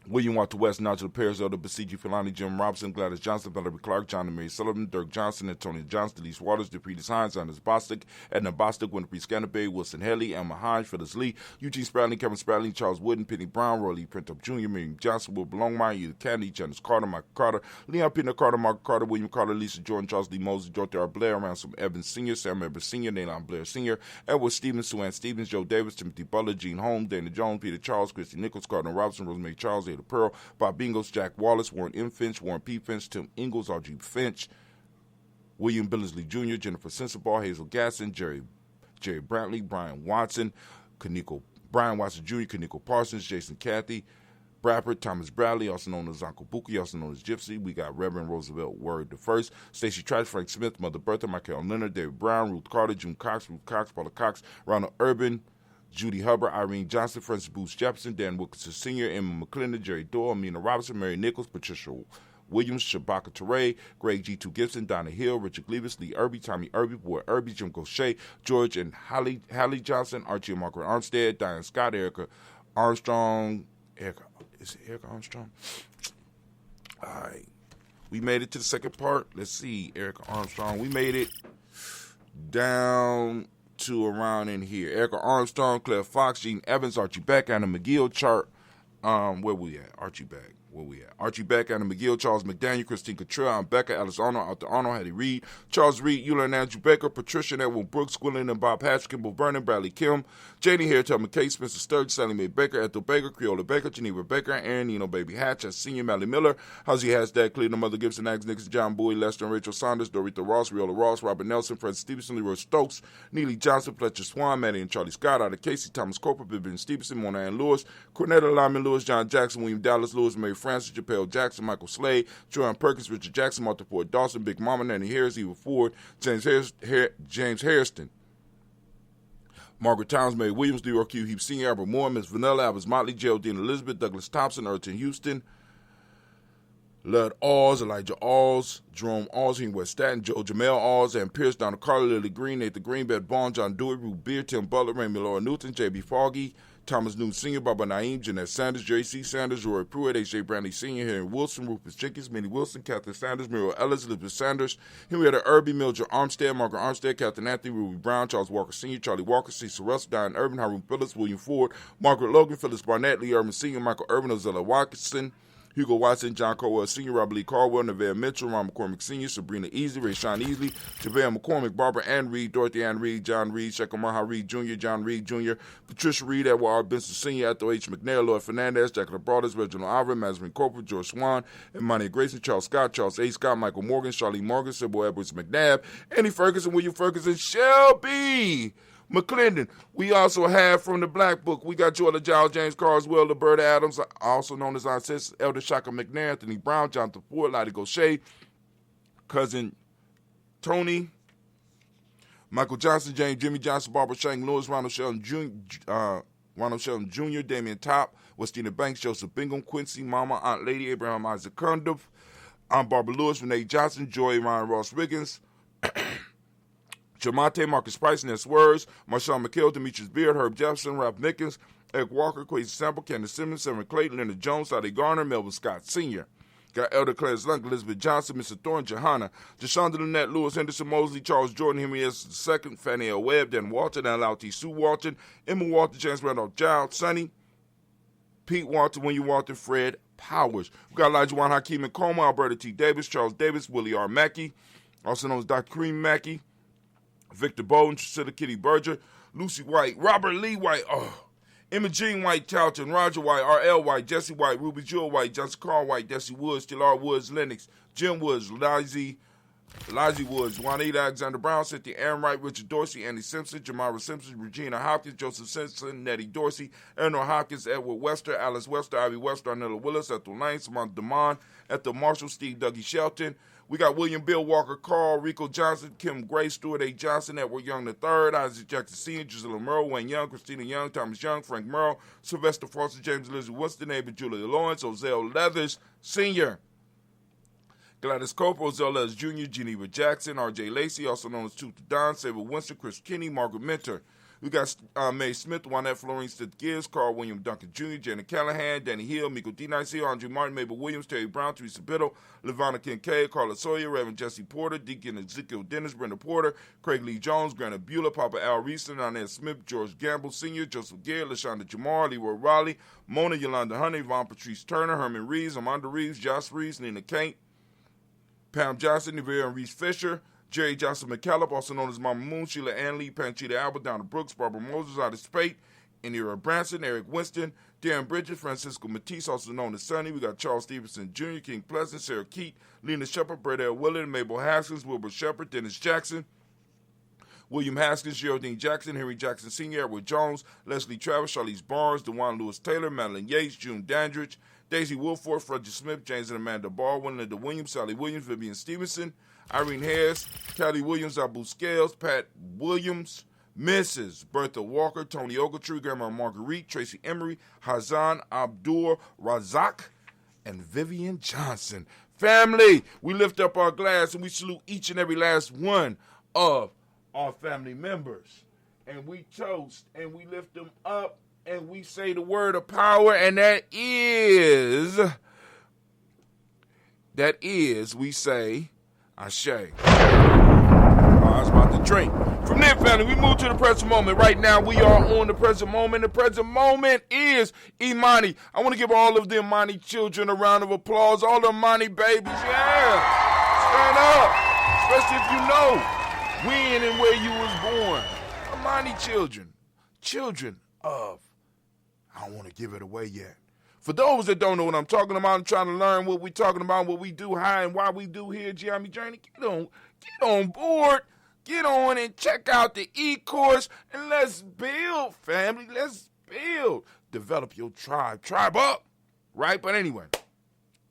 William Walter West, Nigel Paris, Elder Basiji Filani, Jim Robinson, Gladys Johnson, Valerie Clark, John and Mary Sullivan, Dirk Johnson, Antonio Johnson, Denise Waters, DePretis Hines, Anders Bostic, Edna Bostic, Winfrey Scanterbury, Wilson Haley, Emma Hines, Phyllis Lee, Eugene Spradlin, Kevin Spradlin, Charles Wooden, Penny Brown, Roy Lee Printup Jr., Miriam Johnson, Will Belongmeyer, Edith Kennedy, Janice Carter, Michael Carter, Leon Peter Carter, Mark Carter, William Carter, Lisa Jordan, Charles Lee Moses, George R. Blair, Ransom Evans Sr., Sam Evans Sr., Nayland Blair Sr., Edward Stevens, Sue Ann Stevens, Joe Davis, Timothy Butler, Gene Holmes, Dana Jones, Peter Charles, Christy Nichols, Gardner Robinson, Rosemary Charles, Ada Pearl, Bob Bingos, Jack Wallace, Warren M. Finch, Warren P. Finch, Tim Ingalls, R.G. Finch, William Billingsley Jr., Jennifer Sensabaugh, Hazel Gasson, Jerry Brantley, Brian Watson, Brian Watson Jr., Kaniko Parsons, Jason Cathy, Bradford, Thomas Bradley, also known as Uncle Buki, also known as Gypsy. We got Reverend Roosevelt Word the First, Stacey Trice, Frank Smith, Mother Bertha, Michael Leonard, David Brown, Ruth Carter, June Cox, Ruth Cox, Paula Cox, Ronald Urban, Judy Hubbard, Irene Johnson, Francis Booth Jefferson, Dan Wilkinson Sr., Emma McClendon, Jerry Doyle, Amina Robinson, Mary Nichols, Patricia Williams, Shabaka Teray, Greg G2 Gibson, Donna Hill, Richard Gleavis, Lee Irby, Tommy Irby, Boy Irby, Jim Gaucher, George and Hallie Johnson, Archie and Margaret Armstead, Diane Scott, Erica Armstrong. Is it Erica Armstrong? All right. We made it to the second part. Let's see, Erica Armstrong. We made it down to around in here. Erica Armstrong, Claire Fox, Gene Evans, Archie Beck, Anna McGill, Chart. Where we at? Archie Beck. Where we at? Archie Beck, Anna McGill, Charles McDaniel, Christine Cottrell, Aunt Becca, Alice Arnold, Arthur Arnold, Hattie Reed, Charles Reed, Eula and Andrew Baker, Patricia and Edwin Brooks, Gwendolyn and Bob Patrick, Kimball Vernon, Bradley Kim, Janie Hare, Thelma McKay, Spencer Sturge, Sally Mae Baker, Ethel Baker, Creola Baker, Geneva Baker, Aaron Nino Baby Hatch, as Senior, Mally Miller, Howsy Hasdad, Cleveland, Mother Gibson, Agnes Nixon, John Bowie, Lester and Rachel Saunders, Dorita Ross, Riola Ross, Robert Nelson, Francis Stevenson, Leroy Stokes, Neely Johnson, Fletcher Swan, Maddie and Charlie Scott, Ida Casey, Thomas Coper, Vivian Stevenson, Mona Ann Lewis, Cornetta Lyman Lewis, John Jackson, William Dallas Lewis, Mary Francis, Japel Jackson, Michael Slade, Joanne Perkins, Richard Jackson, Martha Ford Dawson, Big Mama, Nanny Harris, Eva Ford, James Hairston, Margaret Towns, Mary Williams, Leroy Q. Heap Sr., Albert Moore, Miss Vanilla, Albert Motley, Geraldine Elizabeth, Douglas Thompson, Erton Houston, Lud Alls, Elijah Alls, Jerome Alls, Henry West Staten, Joe Jamel Alls, and Pierce, Donna Carter, Lily Green, Nathan Greenbed, Bond, John Dewey, Ruth Beard, Tim Butler, Raymond Laura Newton, J.B. Foggy, Thomas Newton Sr., Baba Naeem, Jeanette Sanders, J.C. Sanders, Roy Pruitt, H.J. Brantley Sr., Henry Wilson, Rufus Jenkins, Minnie Wilson, Catherine Sanders, Muriel Ellis, Elizabeth Sanders, Henrietta Irby, Mildred Armstead, Margaret Armstead, Catherine Anthony, Ruby Brown, Charles Walker Sr., Charlie Walker, Cecil Russell, Diane Urban, Haroon Phillips, William Ford, Margaret Logan, Phyllis Barnett, Lee Urban Sr., Michael Urban, Ozella Watkinson, Hugo Watson, John Caldwell Sr., Robert Lee Caldwell, Neville Mitchell, Ron McCormick Sr., Sabrina Easley, Rayshawn Easley, JaVale McCormick, Barbara Ann Reed, Dorothy Ann Reed, John Reed, Shekamaha Reed Jr., John Reed Jr., Patricia Reed, Edward R. Benson Sr., Ethel H. McNair, Lloyd Fernandez, Jacqueline Broaders, Reginald Alvin, Mazrin Corporal, George Swan, Imani Grayson, Charles Scott, Charles A. Scott, Michael Morgan, Charlie Morgan, Sybil Edwards McNabb, Annie Ferguson, William Ferguson, Shelby McClendon. We also have from the Black Book, we got Jordan Giles, James Carswell, Roberta Adams, also known as our ancestor, Elder Shaka McNair, Anthony Brown, Jonathan Ford, Lottie Gaucher, Cousin Tony, Michael Johnson, James Jimmy Johnson, Barbara Shank Lewis, Ronald Shelton Jr., Damian Top, Westina Banks, Joseph Bingham, Quincy, Mama, Aunt Lady, Abraham Isaac Cundiff, Aunt Barbara Lewis, Renee Johnson, Joy Ryan Ross Riggins, Jamonte, Marcus Price, Ness Words, Marshawn McHale, Demetrius Beard, Herb Jefferson, Ralph Nickens, Eric Walker, Quasi Sample, Candace Simmons, Severin Clayton, Leonard Jones, Sade Garner, Melvin Scott Sr. Got Elder Clarence Lunk, Elizabeth Johnson, Mr. Thorne, Johanna, Jashonda Lynette, Lewis Henderson, Mosley, Charles Jordan, Henry S. II, Fannie L. Webb, Dan Walton, Al T. Sue Walton, Emma Walton, James Randolph Giles, Sonny, Pete Walton, William Walton, Fred Powers. We got Elijah Juan Hakeem and Coma, Alberta T. Davis, Charles Davis, Willie R. Mackey, also known as Dr. Cream Mackey, Victor Bowden, Trisilla Kitty Berger, Lucy White, Robert Lee White, Emma Jean White, Talton, Roger White, R.L. White, Jesse White, Ruby Jewel White, Johnson Carl White, Desi Woods, Stilar Woods, Lennox, Jim Woods, Lizy Woods, Juanita Alexander Brown, Cynthia Aaron Wright, Richard Dorsey, Andy Simpson, Jamara Simpson, Regina Hopkins, Joseph Simpson, Nettie Dorsey, Eleanor Hopkins, Edward Wester, Alice Wester, Ivy Wester, Arnella Willis, Ethel Lane, Samantha Damon, Ethel Marshall, Steve Dougie Shelton. We got William Bill Walker, Carl, Rico Johnson, Kim Gray, Stuart A. Johnson, Edward Young III, Isaac Jackson Sr., Gisela Merle, Wayne Young, Christina Young, Thomas Young, Frank Merle, Sylvester Foster, James Elizabeth Winston, David Julia Lawrence, Ozell Leathers Sr. Gladys Corporal, Zelez Jr., Geneva Jackson, R.J. Lacey, also known as Tooth Don, Saber Winston, Chris Kinney, Margaret Minter. We got Mae Smith, Juanette Florine, Stith Gibbs, Carl William Duncan Jr., Janet Callahan, Danny Hill, Miko D. Nice Hill, Andre Martin, Mabel Williams, Terry Brown, Teresa Biddle, Levana Kincaid, Carla Sawyer, Reverend Jesse Porter, Deacon Ezekiel Dennis, Brenda Porter, Craig Lee Jones, Granite Beulah, Papa Al Reeson, Inez Smith, George Gamble Sr., Joseph Gare, LaShonda Jamar, Leroy Raleigh, Mona Yolanda Honey, Yvonne Patrice Turner, Herman Reeves, Amanda Reeves, Josh Reeves, Nina Kane, Pam Johnson, Neville and Reese Fisher, Jerry Johnson McCallum, also known as Mama Moon, Sheila Ann Lee, Panchita Albert, Donna Brooks, Barbara Moses, Otis Spate, Indira Branson, Eric Winston, Darren Bridges, Francisco Matisse, also known as Sonny. We got Charles Stevenson Jr., King Pleasant, Sarah Keat, Lena Shepard, Brett L. Willard, Mabel Haskins, Wilbur Shepard, Dennis Jackson, William Haskins, Geraldine Jackson, Henry Jackson Sr., Edward Jones, Leslie Travis, Charlize Barnes, DeJuan Lewis Taylor, Madeline Yates, June Dandridge, Daisy Wilford, Frederick Smith, James and Amanda Baldwin, Linda Williams, Sally Williams, Vivian Stevenson, Irene Harris, Callie Williams, Abu Scales, Pat Williams, Mrs. Bertha Walker, Tony Ogletree, Grandma Marguerite, Tracy Emery, Hazan Abdul Razak, and Vivian Johnson. Family, we lift up our glass and we salute each and every last one of our family members. And we toast and we lift them up and we say the word of power, and that is, we say, Ashe. I was about to drink. From there, family, we move to the present moment. Right now, we are on the present moment. The present moment is Imani. I want to give all of the Imani children a round of applause. All the Imani babies, yeah. Stand up. Especially if you know when and where you was born. Imani children. Children of, I don't want to give it away yet. For those that don't know what I'm talking about and trying to learn what we're talking about, what we do, how and why we do here at Gye-Nyame Journey, get on board, get on and check out the e-course, and let's build, family. Let's build. Develop your tribe. Tribe up, right? But anyway,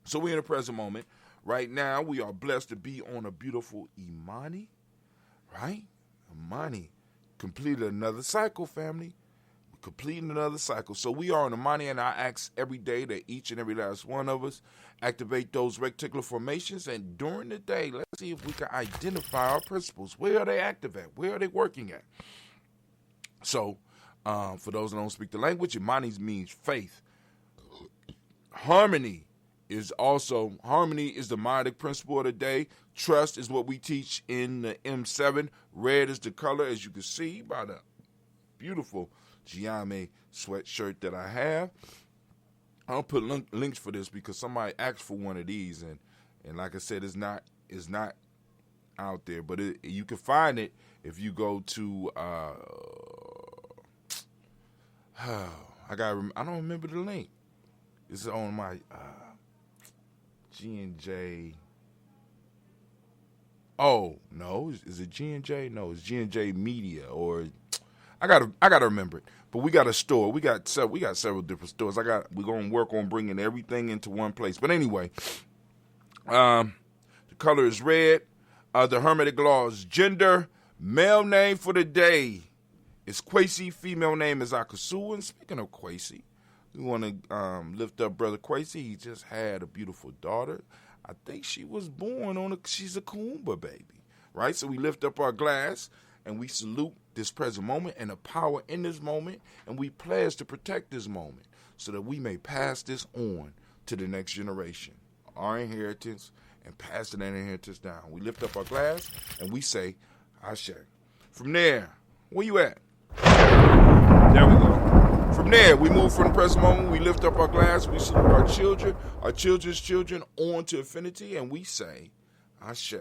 so we're in the present moment. Right now, we are blessed to be on a beautiful Imani, right? Imani completed another cycle, family. Completing another cycle. So we are on the money, and I ask every day that each and every last one of us activate those reticular formations, and during the day, let's see if we can identify our principles. Where are they active at? Where are they working at? So, for those that don't speak the language, Imani means faith. Harmony is the myotic principle of the day. Trust is what we teach in the M7. Red is the color, as you can see by the beautiful Gye-Nyame sweatshirt that I have. I'll put links for this because somebody asked for one of these, and like I said, it's not out there, but you can find it if you go to I don't remember the link. It's on my G&J. Oh no, is it G&J? No, it's G&J Media, or I gotta remember it. But we got a store. We got several different stores. We're gonna work on bringing everything into one place. But anyway, the color is red. The Hermetic law is gender. Male name for the day is Kwesi. Female name is Akasu. And speaking of Kwesi, we want to lift up Brother Kwesi. He just had a beautiful daughter. I think she was born she's a Kuumba baby, right? So we lift up our glass and we salute this present moment and the power in this moment, and we pledge to protect this moment so that we may pass this on to the next generation, our inheritance, and pass that inheritance down. We lift up our glass and we say, Ashe. From there, where you at? There we go. From there, we move from the present moment, we lift up our glass, we salute our children, our children's children, on to infinity, and we say, Ashe.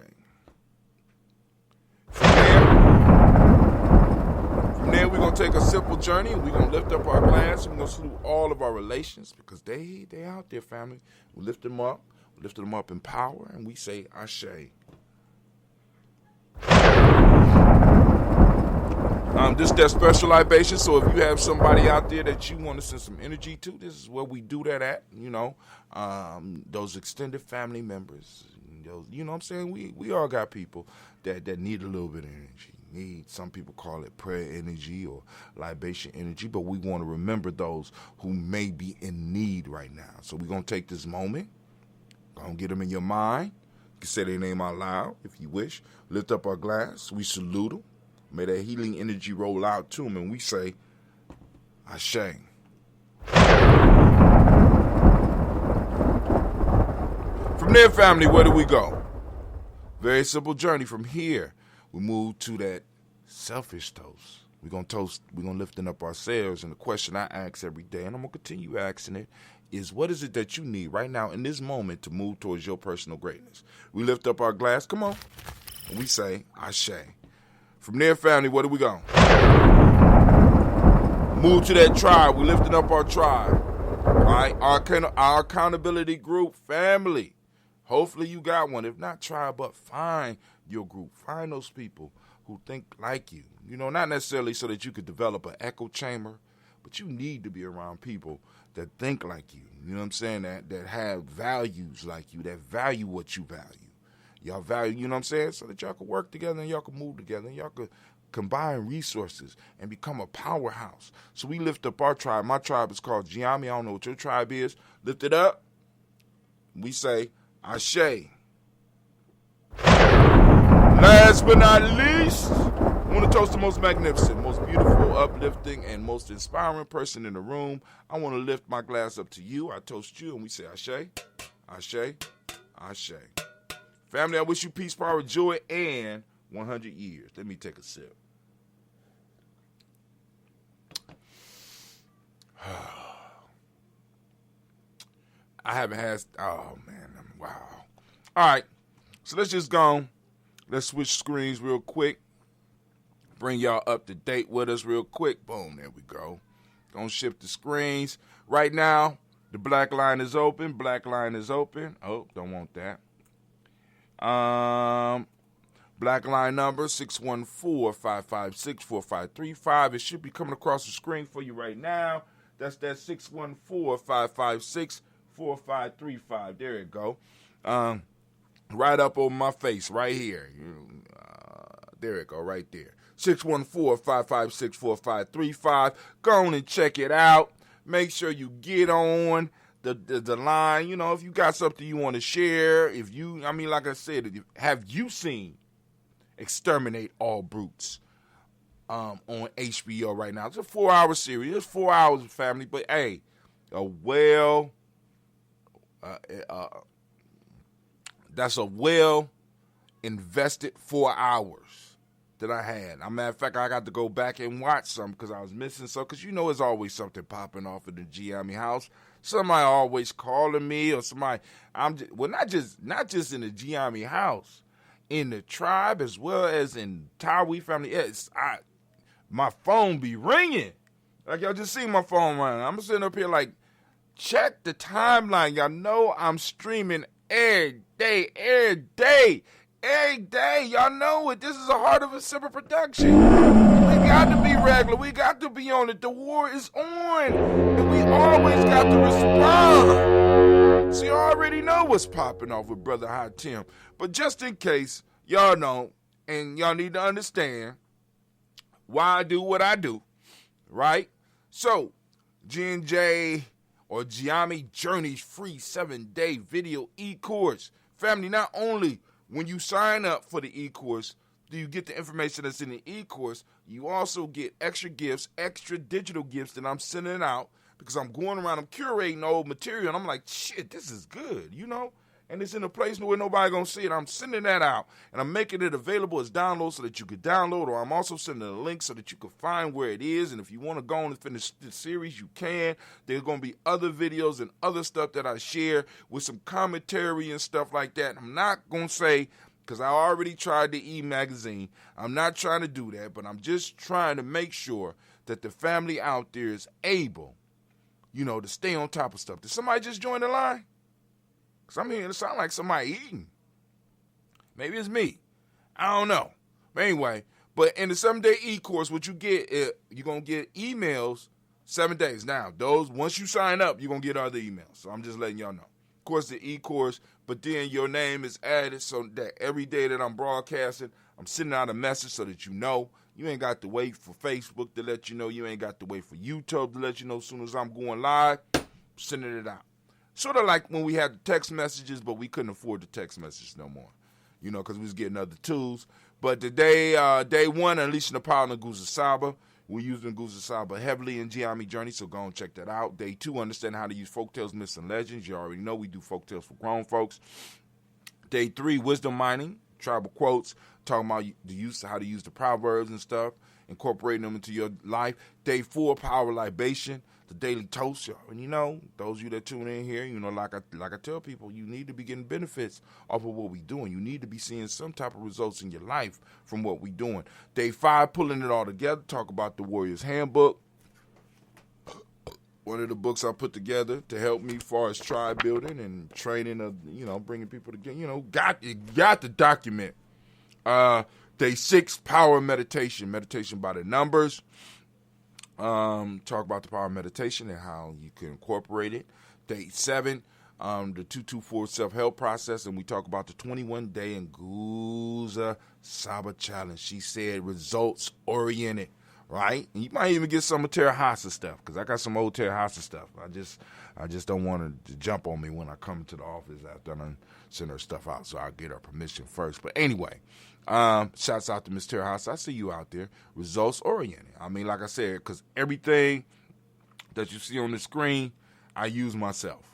From there, we're going to take a simple journey, and we're going to lift up our glass, and we're going to salute all of our relations, because they out there, family. We lift them up in power, and we say, Ashe. This is that special libation, so if you have somebody out there that you want to send some energy to, this is where we do that at, those extended family members, you know what I'm saying? We all got people that need a little bit of energy. Some people call it prayer energy or libation energy, but we want to remember those who may be in need right now. So we're going to take this moment, going to get them in your mind, can say their name out loud if you wish. Lift up our glass. We salute them. May that healing energy roll out to them, and we say, Ashe. From there, family, where do we go? Very simple journey. From here, we move to that selfish toast. We're going to toast, we're going to lifting up ourselves. And the question I ask every day, and I'm going to continue asking it, is what is it that you need right now in this moment to move towards your personal greatness? We lift up our glass, come on, and we say, Ashe. From there, family, where do we go? Move to that tribe. We're lifting up our tribe, right? Our accountability group, family. Hopefully you got one. If not, tribe, but find your group. Find those people who think like you. You know, not necessarily so that you could develop an echo chamber, but you need to be around people that think like you. You know what I'm saying? That have values like you, that value what you value. Y'all value, you know what I'm saying? So that y'all can work together and y'all can move together and y'all can combine resources and become a powerhouse. So we lift up our tribe. My tribe is called Gye-Nyame. I don't know what your tribe is. Lift it up. We say, Ashe. Last but not least, I want to toast the most magnificent, most beautiful, uplifting, and most inspiring person in the room. I want to lift my glass up to you. I toast you, and we say Ashe, Ashe, Ashe. Family, I wish you peace, power, joy, and 100 years. Let me take a sip. I haven't had, oh, man, wow. All right, so let's just go. Let's switch screens real quick. Bring y'all up to date with us real quick. Boom, there we go. Gonna shift the screens. Right now, the black line is open. Black line is open. Oh, don't want that. Black line number 614-556-4535. It should be coming across the screen for you right now. That's that 614-556-4535. There it go. Right up over my face, right here. There it go, right there. 614-556-4535. Go on and check it out. Make sure you get on the line. You know, if you got something you want to share, like I said, have you seen Exterminate All Brutes on HBO right now? It's a 4-hour series. It's 4 hours of family, but hey, that's a well invested 4 hours that I had. As a matter of fact, I got to go back and watch some because I was missing some. Because you know, there's always something popping off in the Gye-Nyame house. Somebody always calling me, or somebody. Not just in the Gye-Nyame house, in the tribe as well as in Tawi family. My phone be ringing. Like y'all just see my phone ringing. I'm sitting up here like, check the timeline. Y'all know I'm streaming every day. Y'all know it. This is a Heart of a Simple production. We got to be regular. We got to be on it. The war is on. And we always got to respond. So you already know what's popping off with Brother Hot Tim. But just in case y'all know, and y'all need to understand why I do what I do, right? So, G&J or Gye-Nyame Journeys free 7-day video e-course. Family, not only when you sign up for the e-course, do you get the information that's in the e-course, you also get extra gifts, extra digital gifts that I'm sending out because I'm going around, I'm curating old material, and I'm like, shit, this is good, you know? And it's in a place where nobody going to see it. I'm sending that out, and I'm making it available as download so that you can download, or I'm also sending a link so that you can find where it is, and if you want to go on and finish the series, you can. There's going to be other videos and other stuff that I share with some commentary and stuff like that. I'm not going to say, because I already tried the e-magazine, I'm not trying to do that, but I'm just trying to make sure that the family out there is able, you know, to stay on top of stuff. Did somebody just join the line? Because I'm hearing it sound like somebody eating. Maybe it's me. I don't know. But anyway, but in the 7-day e-course, what you get, you're going to get emails 7 days. Now, those, once you sign up, you're going to get other emails. So I'm just letting y'all know. Of course, the e-course, but then your name is added so that every day that I'm broadcasting, I'm sending out a message so that you know. You ain't got to wait for Facebook to let you know. You ain't got to wait for YouTube to let you know as soon as I'm going live. I'm sending it out. Sort of like when we had the text messages, but we couldn't afford the text messages no more, because we was getting other tools. But today, day one, Unleashing the Power of Nguzo Saba. We're using Nguzo Saba heavily in Gye-Nyame Journey, so go and check that out. Day two, understand how to use folktales, myths, and legends. You already know we do folktales for grown folks. Day three, wisdom mining, tribal quotes, talking about how to use the proverbs and stuff, incorporating them into your life. Day four, power libation, the daily toast. And those of you that tune in here, like I tell people, you need to be getting benefits off of what we're doing. You need to be seeing some type of results in your life from what we're doing. Day five, pulling it all together, talk about the Warrior's Handbook. One of the books I put together to help me as far as tribe building and training of, bringing people together. Got to document. Day six, power meditation by the numbers. Talk about the power of meditation and how you can incorporate it. Day seven, the 224 self-help process, and we talk about the 21-day Nguzo Saba challenge. She said results-oriented, right? And you might even get some of Terra Hassa stuff, because I got some old Terra Hassa stuff. I just don't want her to jump on me when I come to the office after I send her stuff out, so I'll get her permission first. But anyway, shouts out to Miss Terra Hassa. I see you out there. Results-oriented. I mean, like I said, because everything that you see on the screen, I use myself.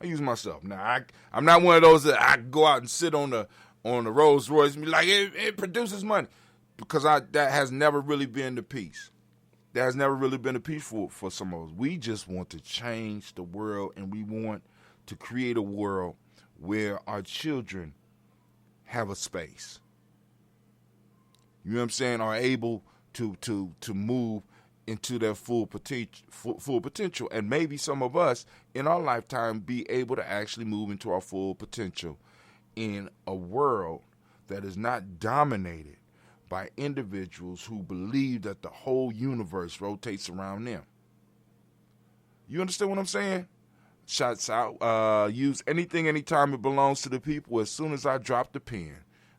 Now, I'm not one of those that I go out and sit on the Rolls Royce and be like, it produces money. Because that has never really been the piece. That has never really been a piece for some of us. We just want to change the world, and we want to create a world where our children have a space. You know what I'm saying? Are able to move into their full potential. And maybe some of us in our lifetime be able to actually move into our full potential in a world that is not dominated by individuals who believe that the whole universe rotates around them. You understand what I'm saying? Shots out. Use anything, anytime it belongs to the people. As soon as I drop the pen,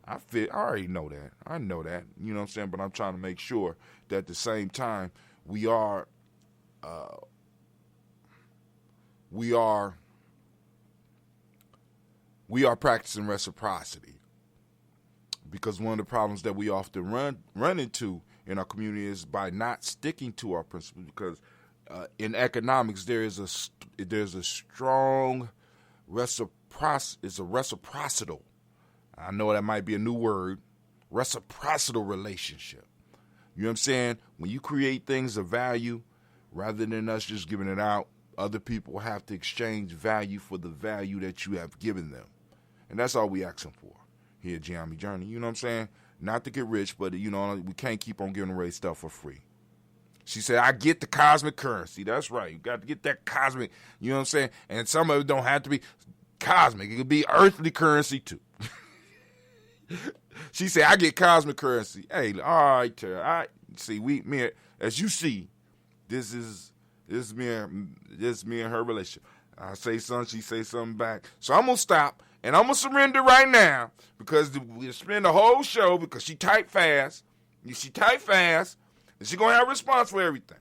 I already know that. I know that. You know what I'm saying? But I'm trying to make sure that at the same time we are practicing reciprocity. Because one of the problems that we often run into in our community is by not sticking to our principles. Because in economics, there's a strong reciprocal. I know that might be a new word. Reciprocal relationship. You know what I'm saying? When you create things of value, rather than us just giving it out, other people have to exchange value for the value that you have given them. And that's all we asking for here at Gye-Nyame Journey. You know what I'm saying? Not to get rich, but, we can't keep on giving away stuff for free. She said, I get the cosmic currency. That's right. You got to get that cosmic, you know what I'm saying? And some of it don't have to be cosmic. It could be earthly currency, too. She said, I get cosmic currency. Hey, all right, Tara. All right. See, as you see, this is me and her relationship. I say something, she say something back. So I'm going to stop, and I'm going to surrender right now, because we'll spend the whole show, because she typed fast. And she going to have a response for everything.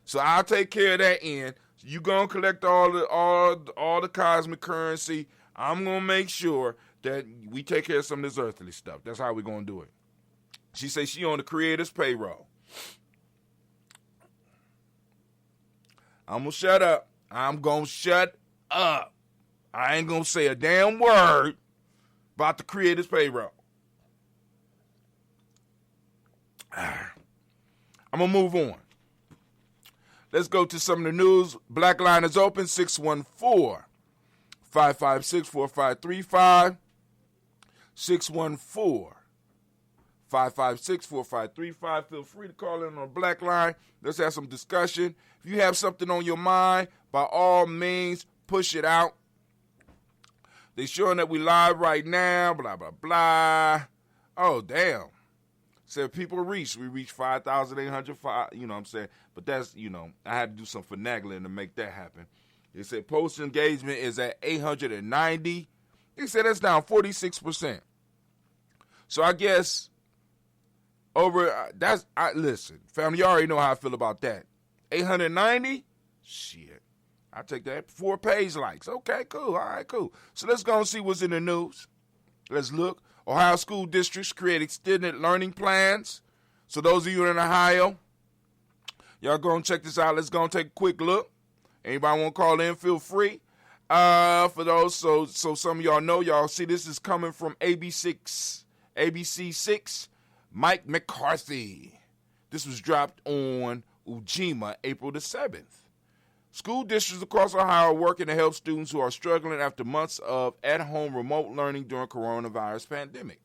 So I'll take care of that end. You going to collect all the cosmic currency. I'm going to make sure that we take care of some of this earthly stuff. That's how we're going to do it. She says she on the creator's payroll. I'm going to shut up. I ain't going to say a damn word about the creator's payroll. I'm going to move on. Let's go to some of the news. Black line is open, 614-556-4535. 614-556-4535. Feel free to call in on the Black line. Let's have some discussion. If you have something on your mind, by all means, push it out. They showing that we live right now, blah, blah, blah. Oh, damn. Said people reached. We reached 5,805, you know what I'm saying? But that's, I had to do some finagling to make that happen. They said post engagement is at 890. They said that's down 46%. So I guess listen, family, you already know how I feel about that. 890? Shit. I'll take that. 4 page likes. Okay, cool. All right, cool. So let's go and see what's in the news. Let's look. Ohio school districts create extended learning plans. So those of you in Ohio, y'all go and check this out. Let's go and take a quick look. Anybody want to call in, feel free. For those, so some of y'all know, y'all see this is coming from ABC6, Mike McCarthy. This was dropped on Ujima, April the 7th. School districts across Ohio are working to help students who are struggling after months of at-home remote learning during coronavirus pandemic.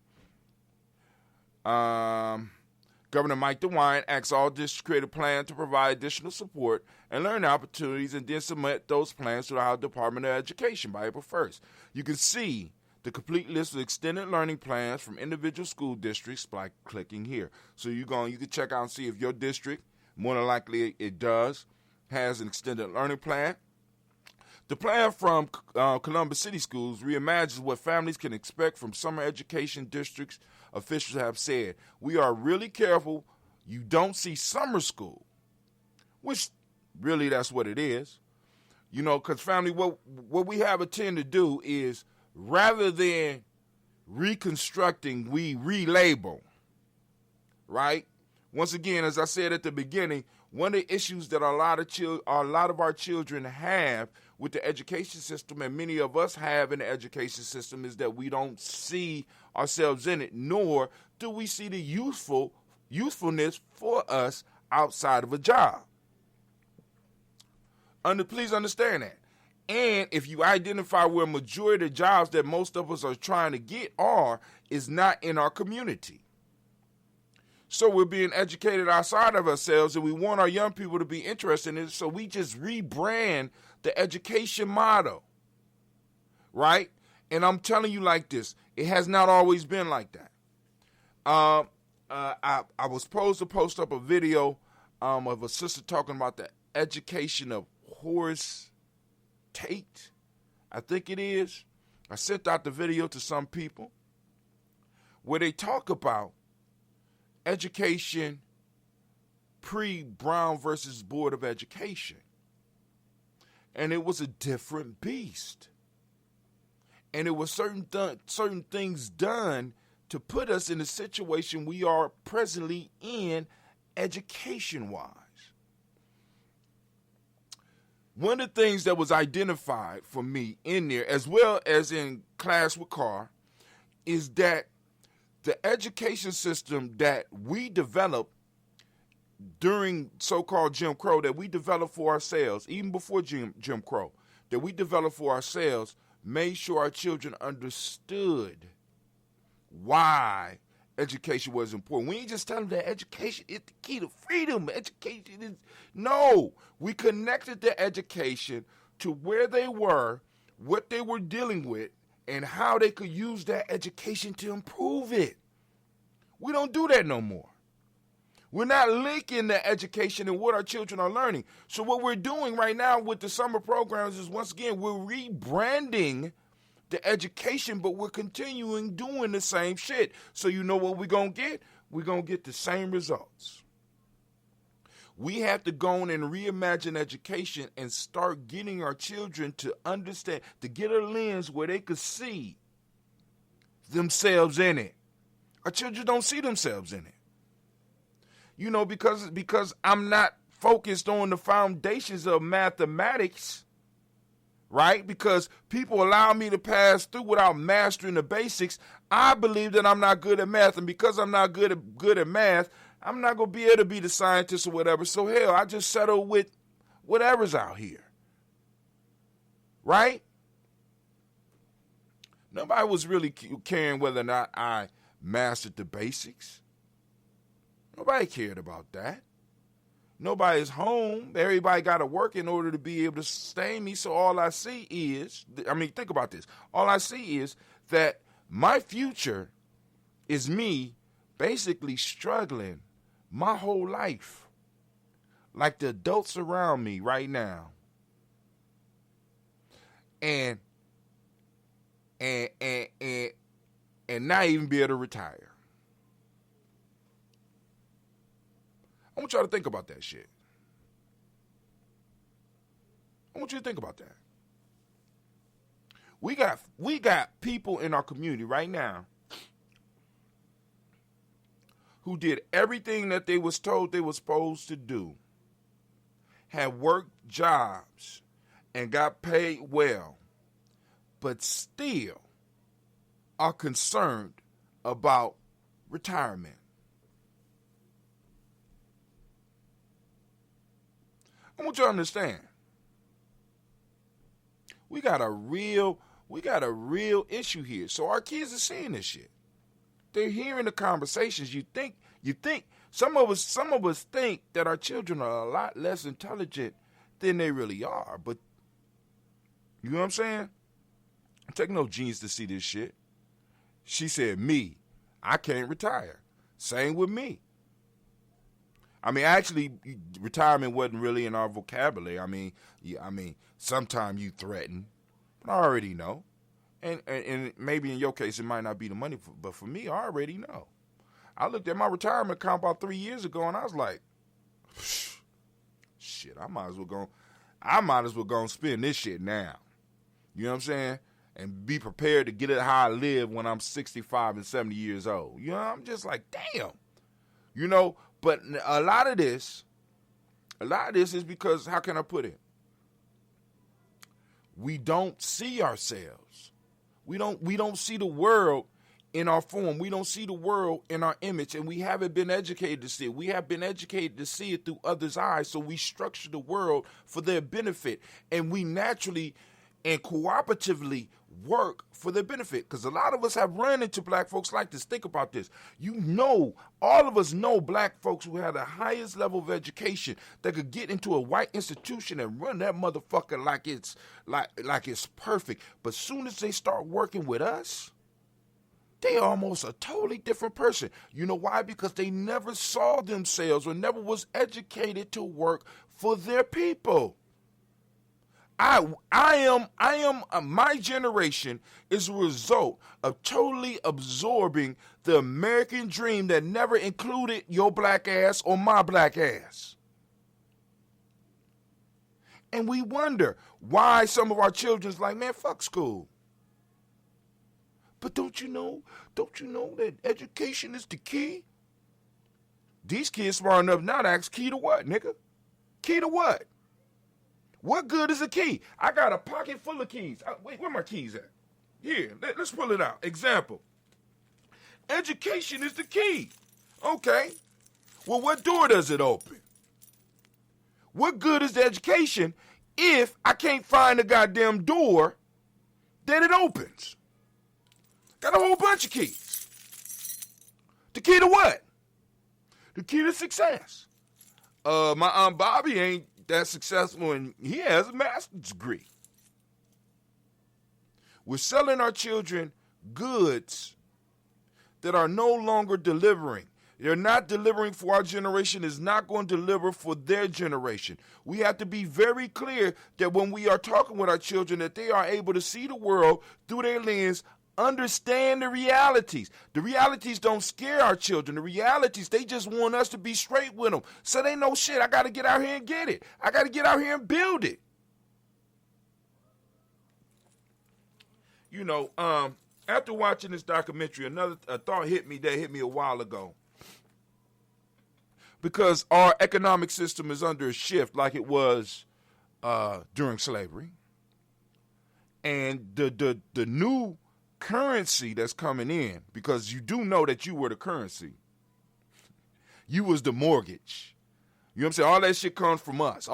Governor Mike DeWine asked all districts to create a plan to provide additional support and learning opportunities and then submit those plans to the Ohio Department of Education by April 1st. You can see the complete list of extended learning plans from individual school districts by clicking here. So you can check out and see if your district, more than likely it does, has an extended learning plan. The plan from Columbus City Schools reimagines what families can expect from summer education districts. Officials have said, we are really careful you don't see summer school, which really that's what it is. You know, because family, what we have a tend to do is rather than reconstructing, we relabel, right? Once again, as I said at the beginning, one of the issues that a lot of our children have with the education system, and many of us have in the education system, is that we don't see ourselves in it, nor do we see the usefulness for us outside of a job. Please understand that. And if you identify where majority of the jobs that most of us are trying to get is not in our community. So we're being educated outside of ourselves, and we want our young people to be interested in it, so we just rebrand the education model, right? And I'm telling you like this, it has not always been like that. I was supposed to post up a video of a sister talking about the education of Horace Tate, I think it is. I sent out the video to some people where they talk about education pre-Brown versus Board of Education. And it was a different beast. And it was certain things done to put us in the situation we are presently in education-wise. One of the things that was identified for me in there, as well as in class with Carr, is that the education system that we developed during so-called Jim Crow, that we developed for ourselves, even before Jim Crow, that we developed for ourselves, made sure our children understood why education was important. We ain't just telling them that education is the key to freedom. Education is... No, we connected the education to where they were, what they were dealing with, and how they could use that education to improve it. We don't do that no more. We're not linking the education and what our children are learning. So what we're doing right now with the summer programs is, once again, we're rebranding the education, but we're continuing doing the same shit. So you know what we're going to get? We're going to get the same results. We have to go in and reimagine education and start getting our children to understand, to get a lens where they could see themselves in it. Our children don't see themselves in it. You know, because I'm not focused on the foundations of mathematics, right? Because people allow me to pass through without mastering the basics. I believe that I'm not good at math, and because I'm not good at math, I'm not going to be able to be the scientist or whatever. So hell, I just settle with whatever's out here, right? Nobody was really caring whether or not I mastered the basics. Nobody cared about that. Nobody's home. Everybody got to work in order to be able to sustain me. So all I see is, think about this. All I see is that my future is me basically struggling my whole life like the adults around me right now. And not even be able to retire. I want y'all to think about that shit. I want you to think about that. We got people in our community right now who did everything that they was told they were supposed to do, had worked jobs, and got paid well, but still are concerned about retirement. I want you to understand. We got a real issue here. So our kids are seeing this shit. They're hearing the conversations. You think some of us think that our children are a lot less intelligent than they really are. But you know what I'm saying? It takes no genius to see this shit. She said, me, I can't retire. Same with me. I mean, actually, retirement wasn't really in our vocabulary. I mean, sometimes you threaten, but I already know. And maybe in your case, it might not be the money, but for me, I already know. I looked at my retirement account about 3 years ago, and I was like, shit, I might as well go and spend this shit now. You know what I'm saying? And be prepared to get it how I live when I'm 65 and 70 years old. You know, I'm just like, damn. You know, but a lot of this is because, how can I put it? We don't see ourselves. We don't see the world in our form. We don't see the world in our image, and we haven't been educated to see it. We have been educated to see it through others' eyes, so we structure the world for their benefit, and we naturally and cooperatively work for their benefit. Because a lot of us have run into black folks like this. Think about this. You know, all of us know black folks who have the highest level of education that could get into a white institution and run that motherfucker like it's perfect. But soon as they start working with us, they almost a totally different person. You know why? Because they never saw themselves or never was educated to work for their people. My generation is a result of totally absorbing the American dream that never included your black ass or my black ass. And we wonder why some of our children's like, man, fuck school. But don't you know that education is the key? These kids smart enough now to ask, key to what, nigga? Key to what? What good is a key? I got a pocket full of keys. Wait, where my keys at? Here, let's pull it out. Example. Education is the key. Okay. Well, what door does it open? What good is the education if I can't find the goddamn door that it opens? Got a whole bunch of keys. The key to what? The key to success. My Aunt Bobby ain't that successful, and he has a master's degree. We're selling our children goods that are no longer delivering. They're not delivering for our generation, is not going to deliver for their generation. We have to be very clear that when we are talking with our children, that they are able to see the world through their lens, understand the realities. The realities don't scare our children. The realities, they just want us to be straight with them. So they know, shit, I got to get out here and get it. I got to get out here and build it. You know, after watching this documentary, another thought hit me a while ago. Because our economic system is under a shift like it was during slavery. And the new currency that's coming in, because you do know that you were the currency. You was the mortgage. You know what I'm saying? All that shit comes from us.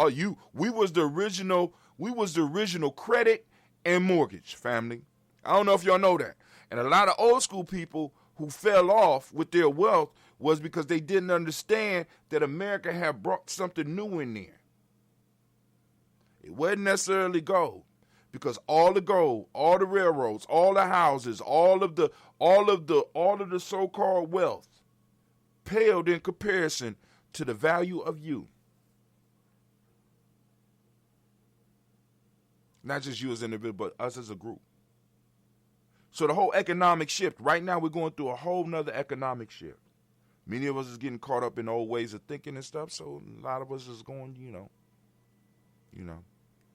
We was the original credit and mortgage, family. I don't know if y'all know that. And a lot of old school people who fell off with their wealth was because they didn't understand that America had brought something new in there. It wasn't necessarily gold. Because all the gold, all the railroads, all the houses, all of the so-called wealth paled in comparison to the value of you. Not just you as an individual, but us as a group. So the whole economic shift, right now we're going through a whole nother economic shift. Many of us is getting caught up in old ways of thinking and stuff, so a lot of us is going, you know.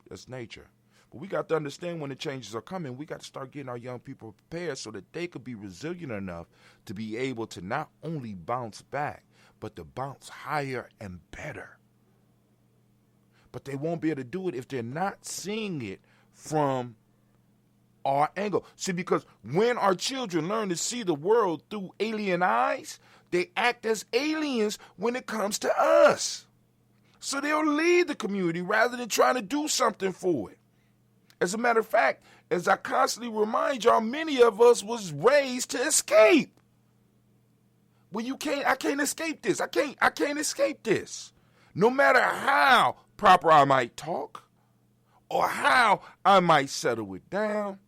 That's nature. But we got to understand when the changes are coming, we got to start getting our young people prepared so that they could be resilient enough to be able to not only bounce back, but to bounce higher and better. But they won't be able to do it if they're not seeing it from our angle. See, because when our children learn to see the world through alien eyes, they act as aliens when it comes to us. So they'll leave the community rather than trying to do something for it. As a matter of fact, as I constantly remind y'all, many of us was raised to escape. Well, I can't escape this. I can't escape this. No matter how proper I might talk or how I might settle it down,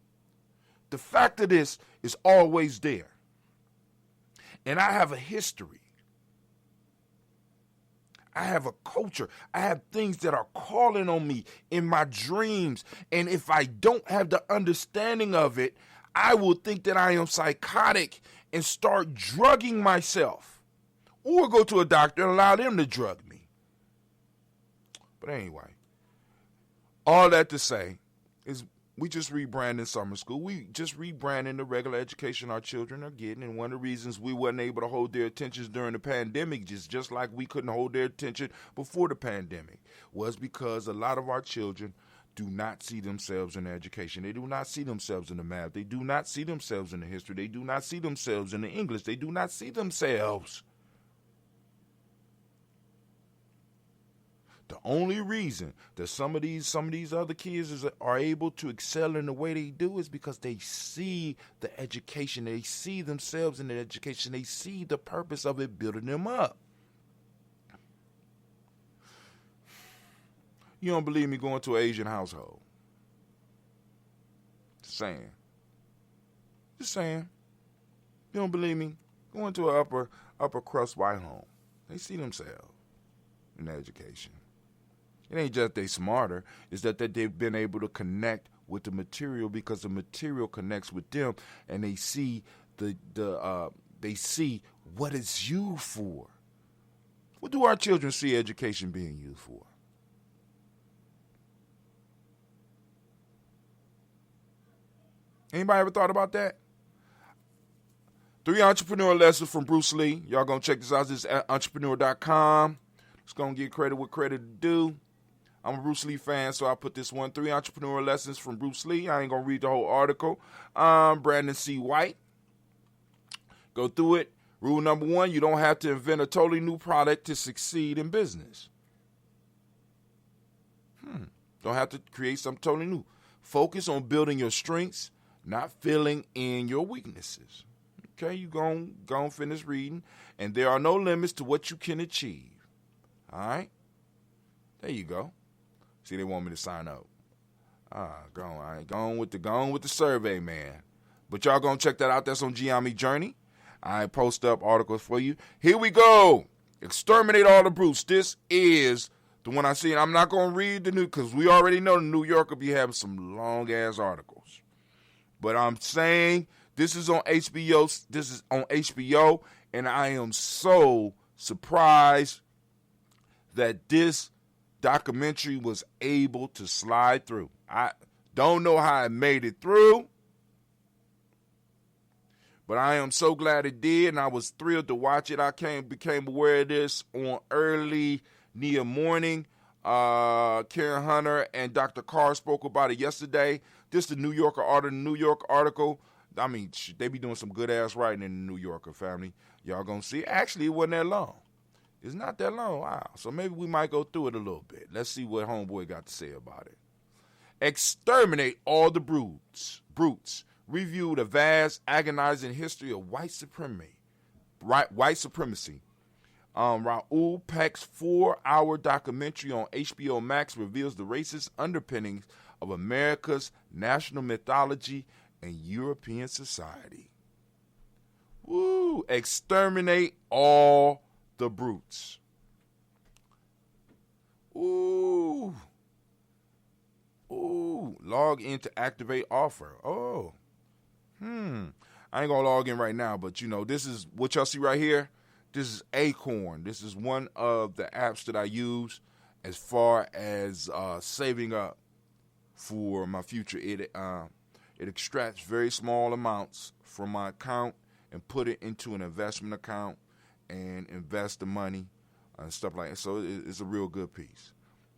the fact of this is always there. And I have a history. I have a culture. I have things that are calling on me in my dreams. And if I don't have the understanding of it, I will think that I am psychotic and start drugging myself. Or go to a doctor and allow them to drug me. But anyway, all that to say is we just rebranding summer school. We just rebranding the regular education our children are getting. And one of the reasons we wasn't able to hold their attentions during the pandemic, just like we couldn't hold their attention before the pandemic, was because a lot of our children do not see themselves in education. They do not see themselves in the math. They do not see themselves in the history. They do not see themselves in the English. They do not see themselves. The only reason that some of these other kids are able to excel in the way they do is because they see the education. They see themselves in the education. They see the purpose of it building them up. You don't believe me? Going to an Asian household. Just saying. Just saying. You don't believe me? Go into an upper crust white home. They see themselves in education. It ain't just they smarter. It's that they've been able to connect with the material because the material connects with them, and they see they see what it's used for. What do our children see education being used for? Anybody ever thought about that? 3 entrepreneur lessons from Bruce Lee. Y'all gonna check this out. This is at entrepreneur.com. It's gonna get credit what credit to do. I'm a Bruce Lee fan, so I put this one, 3 entrepreneur lessons from Bruce Lee. I ain't going to read the whole article. Brandon C. White. Go through it. Rule number 1, you don't have to invent a totally new product to succeed in business. Don't have to create something totally new. Focus on building your strengths, not filling in your weaknesses. Okay, you go finish reading. And there are no limits to what you can achieve. All right? There you go. See, they want me to sign up. Go on. I ain't going with the survey, man. But y'all gonna check that out. That's on Gye-Nyame Journey. I post up articles for you. Here we go. Exterminate all the brutes. This is the one I see. I'm not gonna read the new because we already know the New Yorker be having some long ass articles. But I'm saying this is on HBO. This is on HBO, and I am so surprised that this documentary was able to slide through. I don't know how it made it through, but I am so glad it did, and I was thrilled to watch it. I became aware of this on early Nia morning. Karen Hunter and Dr. Carr spoke about it yesterday. This the New York article. I mean, they be doing some good ass writing in the New Yorker, family. Y'all gonna see. Actually, it wasn't that long. It's not that long. Wow. So maybe we might go through it a little bit. Let's see what Homeboy got to say about it. Exterminate all the brutes. Review the vast, agonizing history of white supremacy. Raoul Peck's 4-hour documentary on HBO Max reveals the racist underpinnings of America's national mythology and European society. Woo! Exterminate all the brutes. Ooh. Log in to activate offer. Oh. I ain't gonna log in right now, but this is what y'all see right here. This is Acorn. This is one of the apps that I use as far as saving up for my future. It extracts very small amounts from my account and put it into an investment account and invest the money and stuff like that. So it's a real good piece.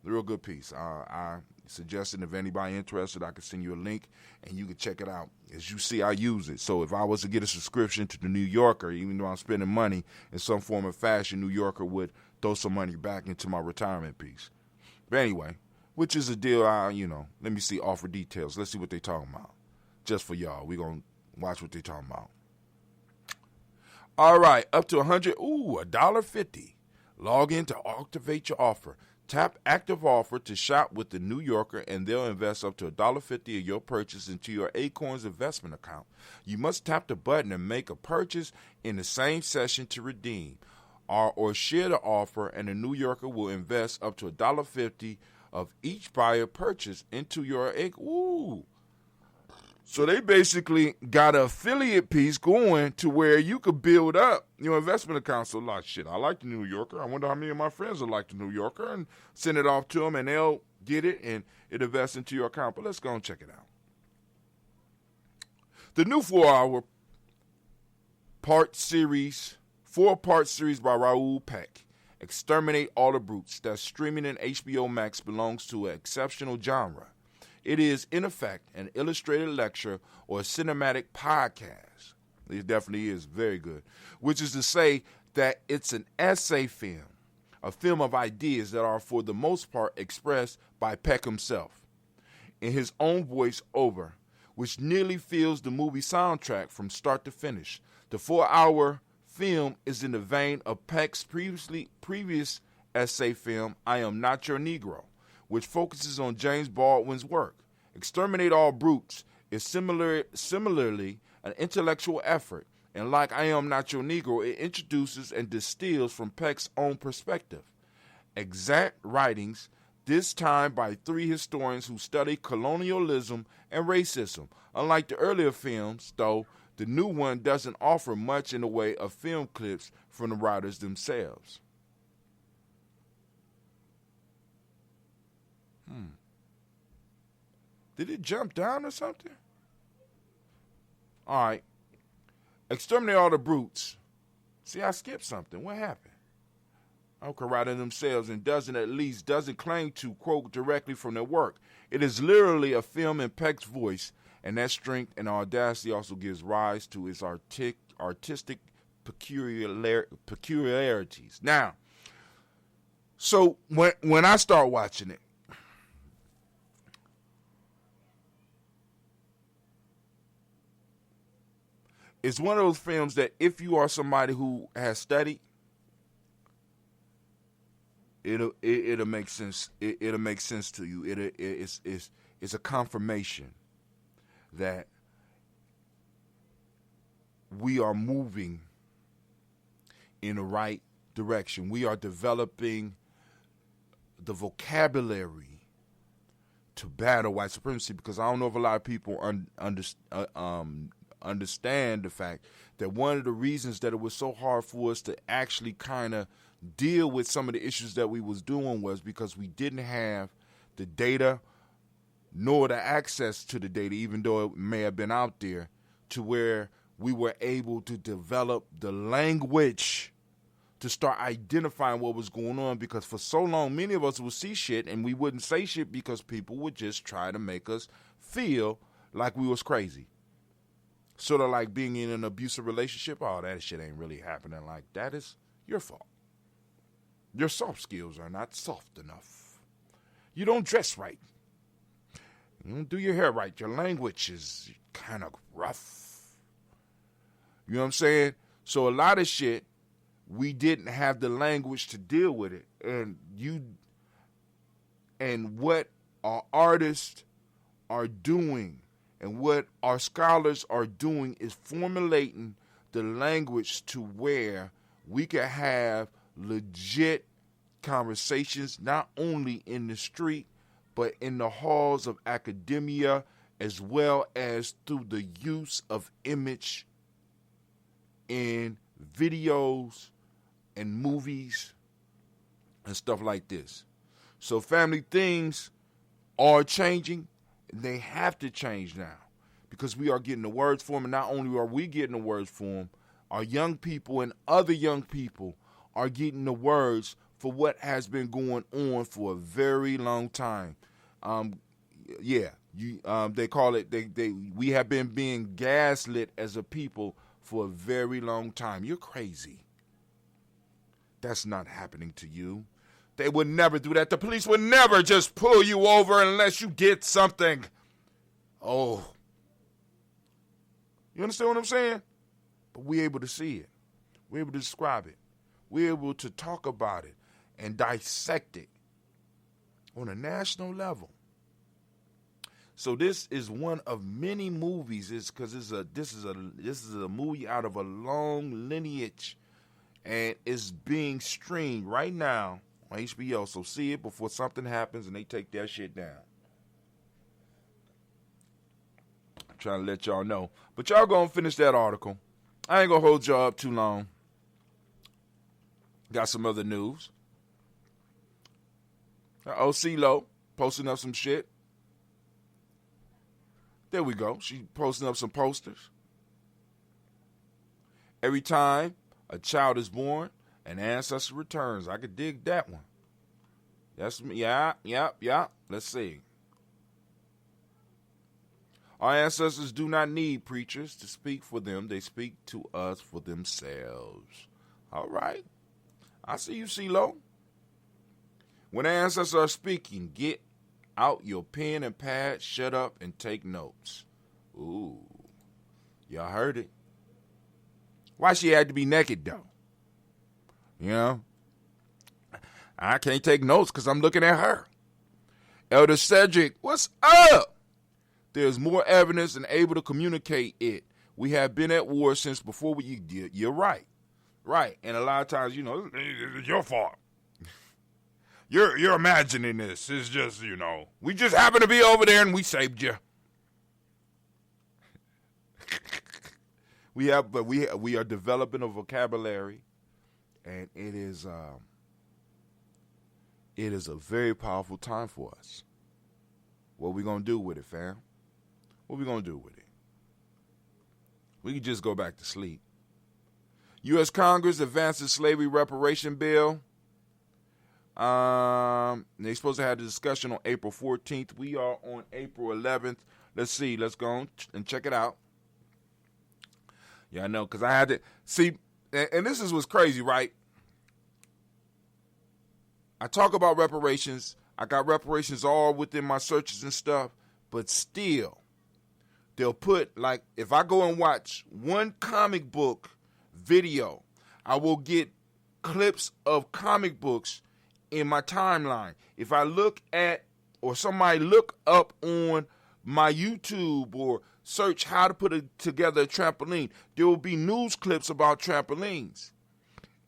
A real good piece. I suggested if anybody interested, I could send you a link and you can check it out. As you see, I use it. So if I was to get a subscription to the New Yorker, even though I'm spending money in some form or fashion, New Yorker would throw some money back into my retirement piece. But anyway, which is a deal let me see offer details. Let's see what they talking about. Just for y'all. We're going to watch what they talking about. All right, up to $150. Log in to activate your offer. Tap active offer to shop with the New Yorker, and they'll invest up to $1.50 of your purchase into your Acorns investment account. You must tap the button and make a purchase in the same session to redeem, or share the offer, and the New Yorker will invest up to $1.50 of each buyer purchase into your Acorns. So they basically got an affiliate piece going to where you could build up your investment account. So like, shit, I like the New Yorker. I wonder how many of my friends will like the New Yorker, and send it off to them, and they'll get it, and it invests into your account. But let's go and check it out. The new 4-part series by Raoul Peck, Exterminate All the Brutes, that's streaming in HBO Max, belongs to an exceptional genre. It is, in effect, an illustrated lecture or a cinematic podcast. It definitely is very good. Which is to say that it's an essay film, a film of ideas that are, for the most part, expressed by Peck himself in his own voice over, which nearly fills the movie soundtrack from start to finish. The 4-hour film is in the vein of Peck's previous essay film, I Am Not Your Negro, which focuses on James Baldwin's work. Exterminate All Brutes is similarly an intellectual effort, and like I Am Not Your Negro, it introduces and distills from Peck's own perspective. Exact writings, this time by 3 historians who study colonialism and racism. Unlike the earlier films, though, the new one doesn't offer much in the way of film clips from the writers themselves. Did it jump down or something? All right. Exterminate All the Brutes. See, I skipped something. What happened? Okay, writer themselves, and doesn't claim to quote directly from their work. It is literally a film in Peck's voice, and that strength and audacity also gives rise to its artistic peculiarities. Now, so when I start watching it, it's one of those films that if you are somebody who has studied, it'll make sense. It'll make sense to you. It's a confirmation that we are moving in the right direction. We are developing the vocabulary to battle white supremacy, because I don't know if a lot of people understand the fact that one of the reasons that it was so hard for us to actually kind of deal with some of the issues that we was doing was because we didn't have the data nor the access to the data, even though it may have been out there, to where we were able to develop the language to start identifying what was going on. Because for so long, many of us would see shit and we wouldn't say shit because people would just try to make us feel like we was crazy. Sort of like being in an abusive relationship. Oh, that shit ain't really happening. Like, that is your fault. Your soft skills are not soft enough. You don't dress right. You don't do your hair right. Your language is kind of rough. You know what I'm saying? So a lot of shit, we didn't have the language to deal with it. And what our artists are doing and what our scholars are doing is formulating the language to where we can have legit conversations, not only in the street, but in the halls of academia, as well as through the use of image in videos and movies and stuff like this. So family, things are changing. They have to change now because we are getting the words for them. And not only are we getting the words for them, our young people and other young people are getting the words for what has been going on for a very long time. They call it, we have been being gaslit as a people for a very long time. You're crazy. That's not happening to you. They would never do that. The police would never just pull you over unless you did something. Oh. You understand what I'm saying? But we're able to see it. We're able to describe it. We're able to talk about it and dissect it on a national level. So this is one of many movies. It's because this is a movie out of a long lineage, and it's being streamed right now on HBO. So see it before something happens and they take that shit down. I'm trying to let y'all know, but y'all gonna finish that article. I ain't gonna hold y'all up too long. Got some other news. CeeLo posting up some shit. There we go. She posting up some posters. Every time a child is born, an ancestor returns. I could dig that one. That's me. Yeah. Let's see. Our ancestors do not need preachers to speak for them. They speak to us for themselves. All right. I see you, CeeLo. When ancestors are speaking, get out your pen and pad, shut up, and take notes. Ooh. Y'all heard it. Why she had to be naked, though? You know? I can't take notes because I'm looking at her. Elder Cedric, what's up? There's more evidence and able to communicate it. We have been at war since before we... You're right. Right. And a lot of times, it's your fault. You're imagining this. It's just, we just happen to be over there and we saved you. We are developing a vocabulary, and it is a very powerful time for us. What we gonna do with it, fam? What we gonna do with it? We can just go back to sleep. U.S. Congress advances slavery reparation bill. They're supposed to have the discussion on April 14th. We are on April 11th. Let's see. Let's go and check it out. Yeah, I know, because I had to see, and this is what's crazy, right? I talk about reparations. I got reparations all within my searches and stuff, but still, they'll put, like, if I go and watch one comic book video, I will get clips of comic books in my timeline. If I look at, or somebody look up on my YouTube or search how to put together a trampoline, there will be news clips about trampolines.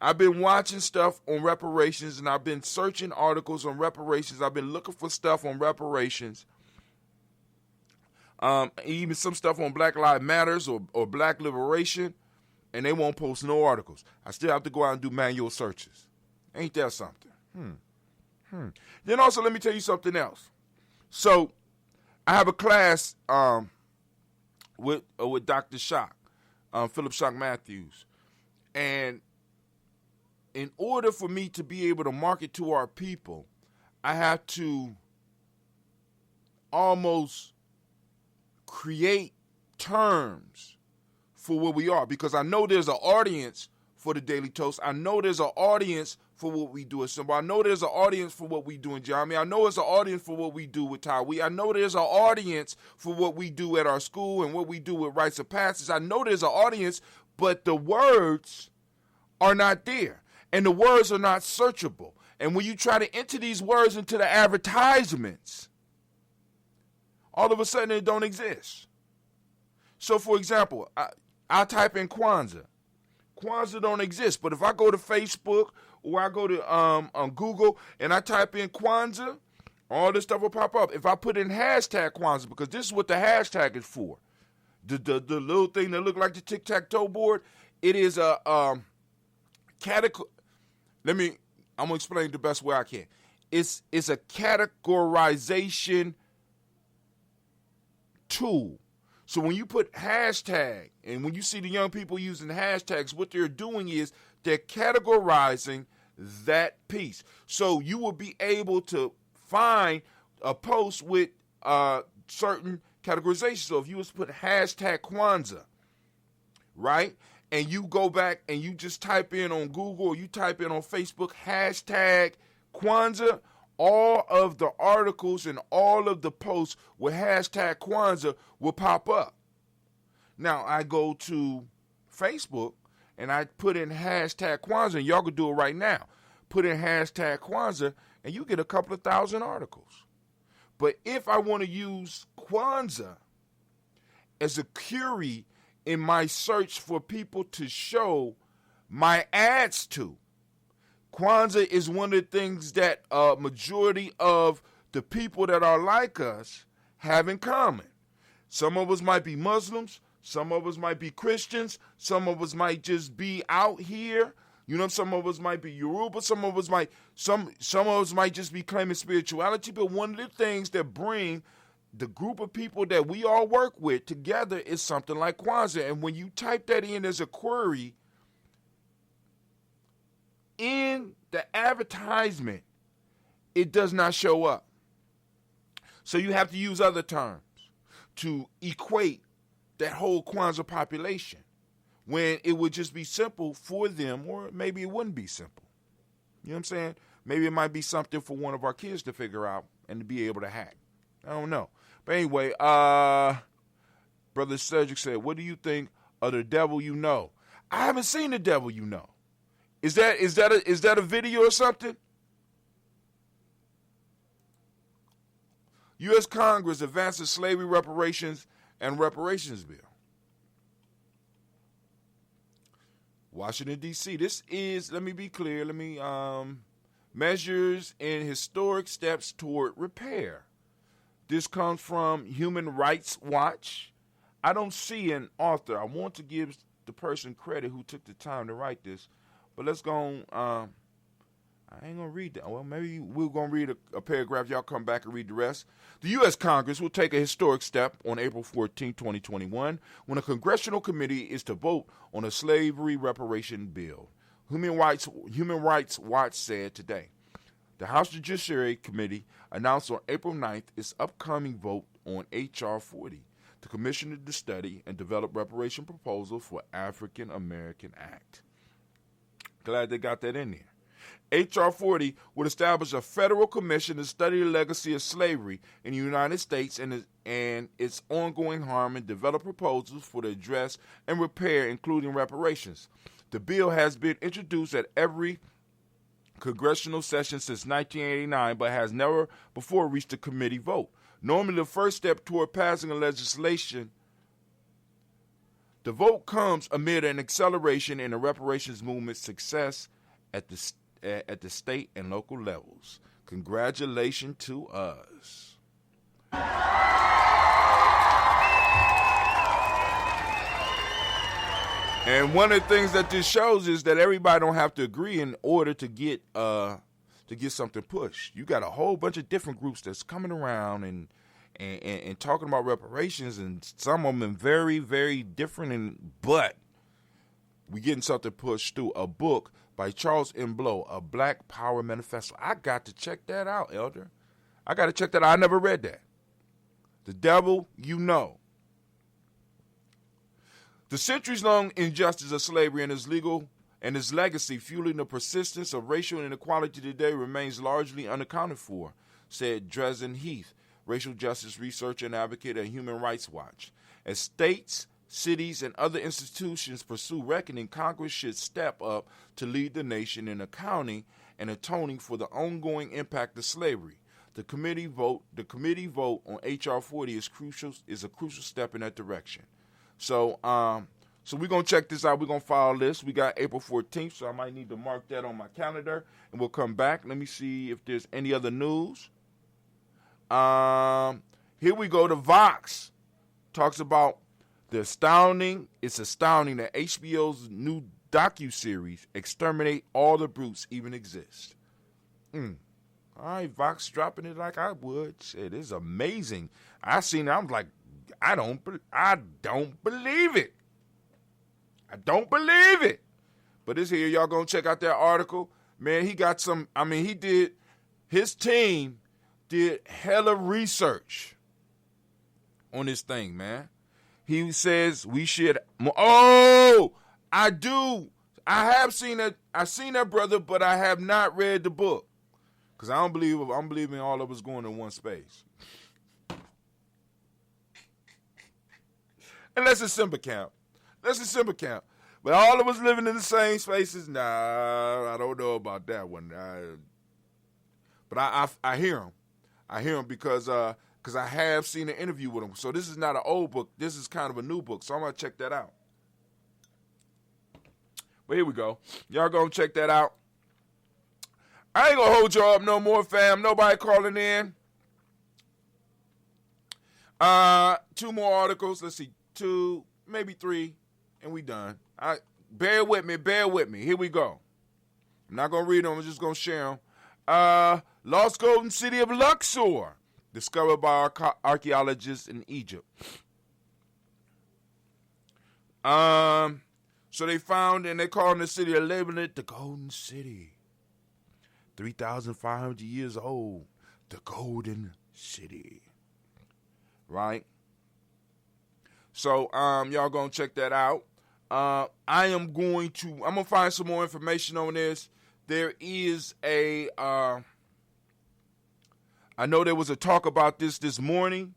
I've been watching stuff on reparations, and I've been searching articles on reparations. I've been looking for stuff on reparations. Even some stuff on Black Lives Matters or Black Liberation, and they won't post no articles. I still have to go out and do manual searches. Ain't that something? Then also, let me tell you something else. So, I have a class with Dr. Shock, Philip Shock Matthews, and in order for me to be able to market to our people, I have to almost create terms for what we are, because I know there's an audience for the Daily Toast. I know there's an audience for what we do at Symbol. I know there's an audience for what we do in Gye-Nyame. I know there's an audience for what we do with Tawi. I know there's an audience for what we do at our school and what we do with Rites of Passage. I know there's an audience, but the words are not there. And the words are not searchable. And when you try to enter these words into the advertisements, all of a sudden it don't exist. So, for example, I type in Kwanzaa. Kwanzaa don't exist. But if I go to Facebook or I go to on Google and I type in Kwanzaa, all this stuff will pop up. If I put in hashtag Kwanzaa, because this is what the hashtag is for, the little thing that look like the tic-tac-toe board, it is a category. I'm gonna explain it the best way I can. It's a categorization tool. So when you put hashtag, and when you see the young people using hashtags, what they're doing is they're categorizing that piece. So you will be able to find a post with certain categorization. So if you was to put hashtag Kwanzaa, right? And you go back and you just type in on Google or you type in on Facebook hashtag Kwanzaa, all of the articles and all of the posts with hashtag Kwanzaa will pop up. Now I go to Facebook and I put in hashtag Kwanzaa, and y'all can do it right now. Put in hashtag Kwanzaa and you get a couple of thousand articles. But if I want to use Kwanzaa as a query in my search for people to show my ads to, Kwanzaa is one of the things that a majority of the people that are like us have in common. Some of us might be Muslims, some of us might be Christians, some of us might just be out here. You know, some of us might be Yoruba, some of us might just be claiming spirituality. But one of the things that bring the group of people that we all work with together is something like Kwanzaa. And when you type that in as a query in the advertisement, it does not show up. So you have to use other terms to equate that whole Kwanzaa population, when it would just be simple for them, or maybe it wouldn't be simple. You know what I'm saying? Maybe it might be something for one of our kids to figure out and to be able to hack. I don't know. But anyway, Brother Cedric said, what do you think of The Devil You Know? I haven't seen The Devil You Know. Is that a video or something? U.S. Congress advances slavery reparations and reparations bill. Washington, D.C. This is, let me be clear, measures and historic steps toward repair. This comes from Human Rights Watch. I don't see an author. I want to give the person credit who took the time to write this, but let's go on. I ain't going to read that. Well, maybe we're going to read a paragraph. Y'all come back and read the rest. The U.S. Congress will take a historic step on April 14, 2021, when a congressional committee is to vote on a slavery reparation bill. Human Rights Watch said today. The House Judiciary Committee announced on April 9th its upcoming vote on H.R. 40, to commission the study and develop reparation proposal for African American Act. Glad they got that in there. H.R. 40 would establish a federal commission to study the legacy of slavery in the United States and its ongoing harm, and develop proposals for the address and repair, including reparations. The bill has been introduced at every congressional session since 1989, but has never before reached a committee vote. Normally, the first step toward passing a legislation, the vote comes amid an acceleration in the reparations movement's success at the state and local levels. Congratulations to us. And one of the things that this shows is that everybody don't have to agree in order to get something pushed. You got a whole bunch of different groups that's coming around and talking about reparations, and some of them very, very different. But we getting something pushed through. A book by Charles M. Blow, A Black Power Manifesto. I got to check that out, Elder. I got to check that out. I never read that. The Devil You Know. The centuries-long injustice of slavery and its legacy fueling the persistence of racial inequality today remains largely unaccounted for, said Dresden Heath, racial justice researcher and advocate at Human Rights Watch. As states, cities, and other institutions pursue reckoning, Congress should step up to lead the nation in accounting and atoning for the ongoing impact of slavery. The committee vote on H.R. 40 is a crucial step in that direction. So we're going to check this out. We're going to file this. We got April 14th, so I might need to mark that on my calendar, and we'll come back. Let me see if there's any other news. Here we go. The Vox talks about it's astounding that HBO's new docuseries, Exterminate All the Brutes, even exists. All right, Vox dropping it like I would. Shit, it's amazing. I seen it. I'm like, I don't believe it. I don't believe it. But this here, y'all gonna check out that article. Man, he got some, his team did hella research on this thing, man. He says we should, I do. I have seen that. I've seen that, brother, but I have not read the book. Because I'm believing all of us going in one space. Unless it's Simba Camp. But all of us living in the same spaces, nah, I don't know about that one. But I hear him. I hear him because I have seen an interview with him. So this is not an old book. This is kind of a new book. So I'm going to check that out. But here we go. Y'all go check that out. I ain't going to hold y'all up no more, fam. Nobody calling in. 2 more articles. Let's see. 2, maybe 3, and we done. Bear with me. Here we go. I'm not going to read them. I'm just going to share them. Lost Golden City of Luxor, discovered by archaeologists in Egypt. So they found, and they called the city, they labeled it the Golden City. 3,500 years old. The Golden City. Right? So, y'all gonna check that out. I'm gonna find some more information on this. There is I know there was a talk about this morning,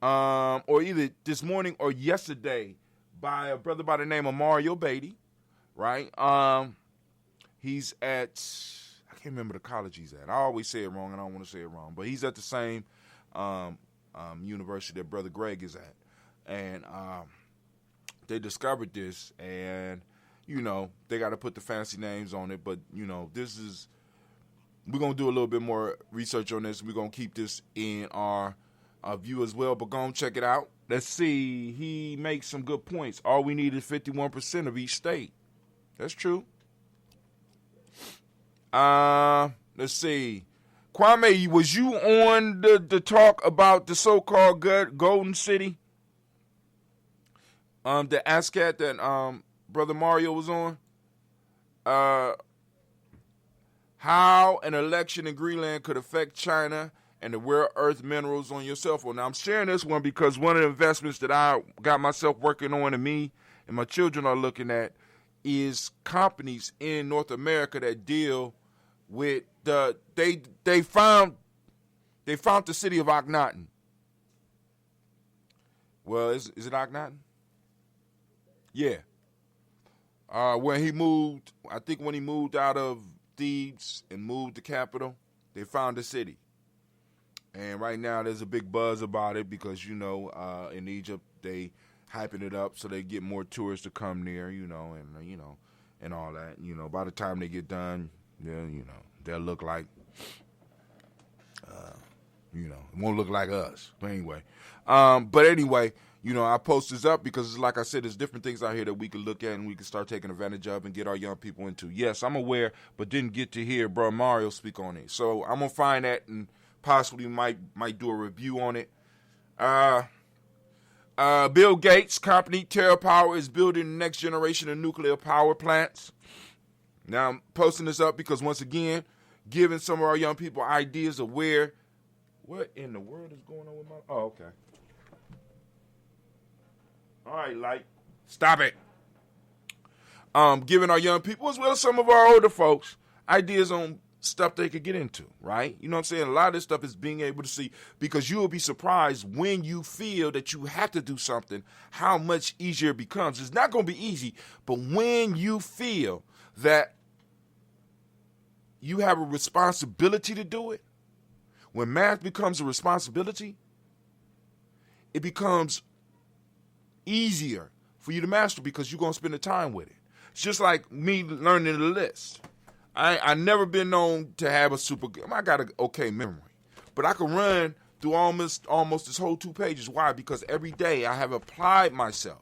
or either this morning or yesterday, by a brother by the name of Mario Beatty, right? He's at, I can't remember the college he's at. I always say it wrong, and I don't want to say it wrong, but he's at the same university that Brother Greg is at. And they discovered this, and, they got to put the fancy names on it, but, we're going to do a little bit more research on this. We're going to keep this in our view as well, but go and check it out. Let's see. He makes some good points. All we need is 51% of each state. That's true. Let's see. Kwame, was you on the talk about the so-called Golden City? The ASCAT that Brother Mario was on? How an election in Greenland could affect China and the rare earth minerals on your cell phone. Now, I'm sharing this one because one of the investments that I got myself working on, and me and my children are looking at, is companies in North America that deal with they found the city of Akhenaten. Well, is it Akhenaten? Yeah. When he moved out of Thebes and moved the capital, they found the city. And right now there's a big buzz about it because, in Egypt they hyping it up so they get more tourists to come there, and all that. By the time they get done, they'll look like, it won't look like us. But anyway, I post this up because, like I said, there's different things out here that we can look at and we can start taking advantage of and get our young people into. Yes, I'm aware, but didn't get to hear Bro Mario speak on it. So I'm going to find that and possibly might do a review on it. Bill Gates' company, TerraPower, is building the next generation of nuclear power plants. Now, I'm posting this up because, once again, giving some of our young people ideas of what in the world is going on with my... Oh, okay. All right, Light. Stop it. Giving our young people, as well as some of our older folks, ideas on stuff they could get into, right? You know what I'm saying? A lot of this stuff is being able to see, because you will be surprised when you feel that you have to do something, how much easier it becomes. It's not going to be easy, but when you feel that you have a responsibility to do it, when math becomes a responsibility, it becomes easier for you to master because you're going to spend the time with it. It's just like me learning the list. I never been known to have a super good, I got an okay memory, but I can run through almost this whole 2 pages. Why? Because every day I have applied myself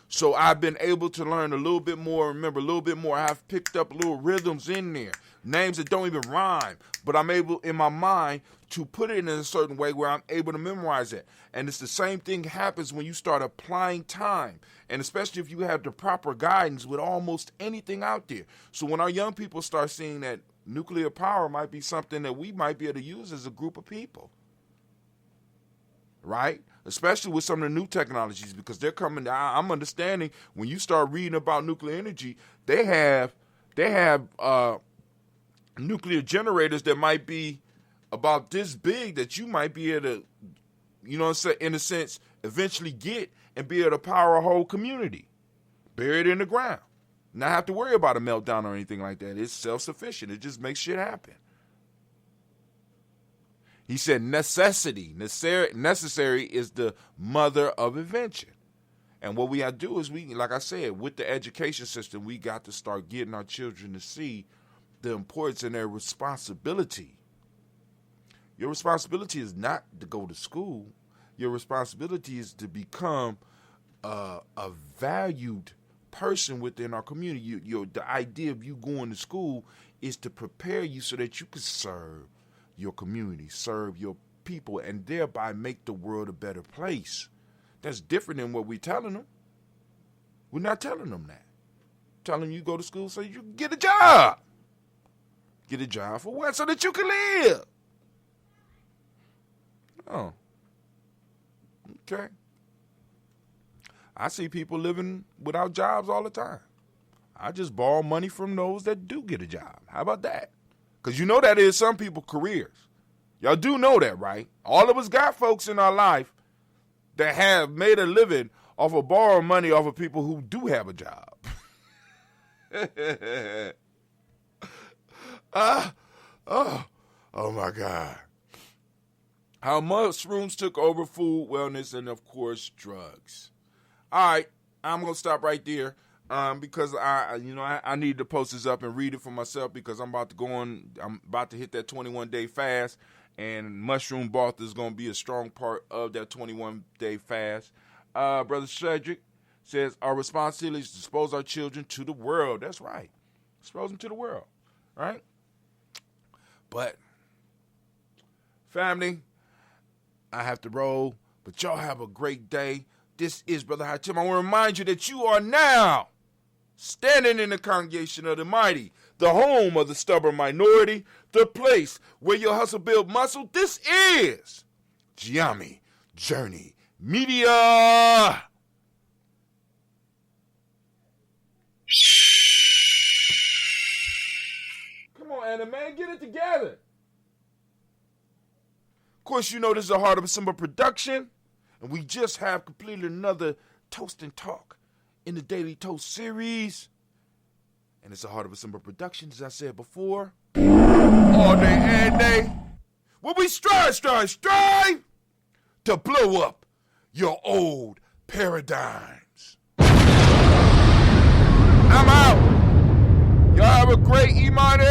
So I've been able to learn a little bit more, remember a little bit more. I've picked up little rhythms in there, names that don't even rhyme, but I'm able in my mind to put it in a certain way where I'm able to memorize it. And it's the same thing happens when you start applying time, and especially if you have the proper guidance with almost anything out there. So when our young people start seeing that nuclear power might be something that we might be able to use as a group of people, right? Especially with some of the new technologies, because they're coming. I'm understanding when you start reading about nuclear energy, they have nuclear generators that might be about this big that you might be able to, you know what I'm saying, in a sense, eventually get and be able to power a whole community, bury it in the ground, not have to worry about a meltdown or anything like that. It's self-sufficient. It just makes shit happen. He said necessary is the mother of invention. And what we have to do is like I said, with the education system, we got to start getting our children to see the importance and their responsibility. Your responsibility is not to go to school. Your responsibility is to become a valued person within our community. The idea of you going to school is to prepare you so that you can serve your community, serve your people, and thereby make the world a better place. That's different than what we're telling them. We're not telling them that. Telling them you go to school so you can get a job. Get a job for what? So that you can live. Oh. Okay. I see people living without jobs all the time. I just borrow money from those that do get a job. How about that? Because you know that is some people's careers. Y'all do know that, right? All of us got folks in our life that have made a living off of borrowing money off of people who do have a job. Oh my God. How mushrooms took over food, wellness, and of course, drugs. All right, I'm going to stop right there. Because I need to post this up and read it for myself because I'm about to hit that 21-day fast, and mushroom broth is going to be a strong part of that 21-day fast. Brother Cedric says, our responsibility is to expose our children to the world. That's right. Expose them to the world, right? But, family, I have to roll, but y'all have a great day. This is Brother Hatim. I want to remind you that you are now standing in the congregation of the mighty, the home of the stubborn minority, the place where your hustle build muscle. This is Gye-Nyame Journey Media. Come on, Anna, man, get it together. Of course, you know this is a Heart of December production, and we just have completed another Toast and Talk in the Daily Toast series. And it's a Heart of December production, as I said before. All day, every day. Where we strive to blow up your old paradigms. I'm out. Y'all have a great Imani.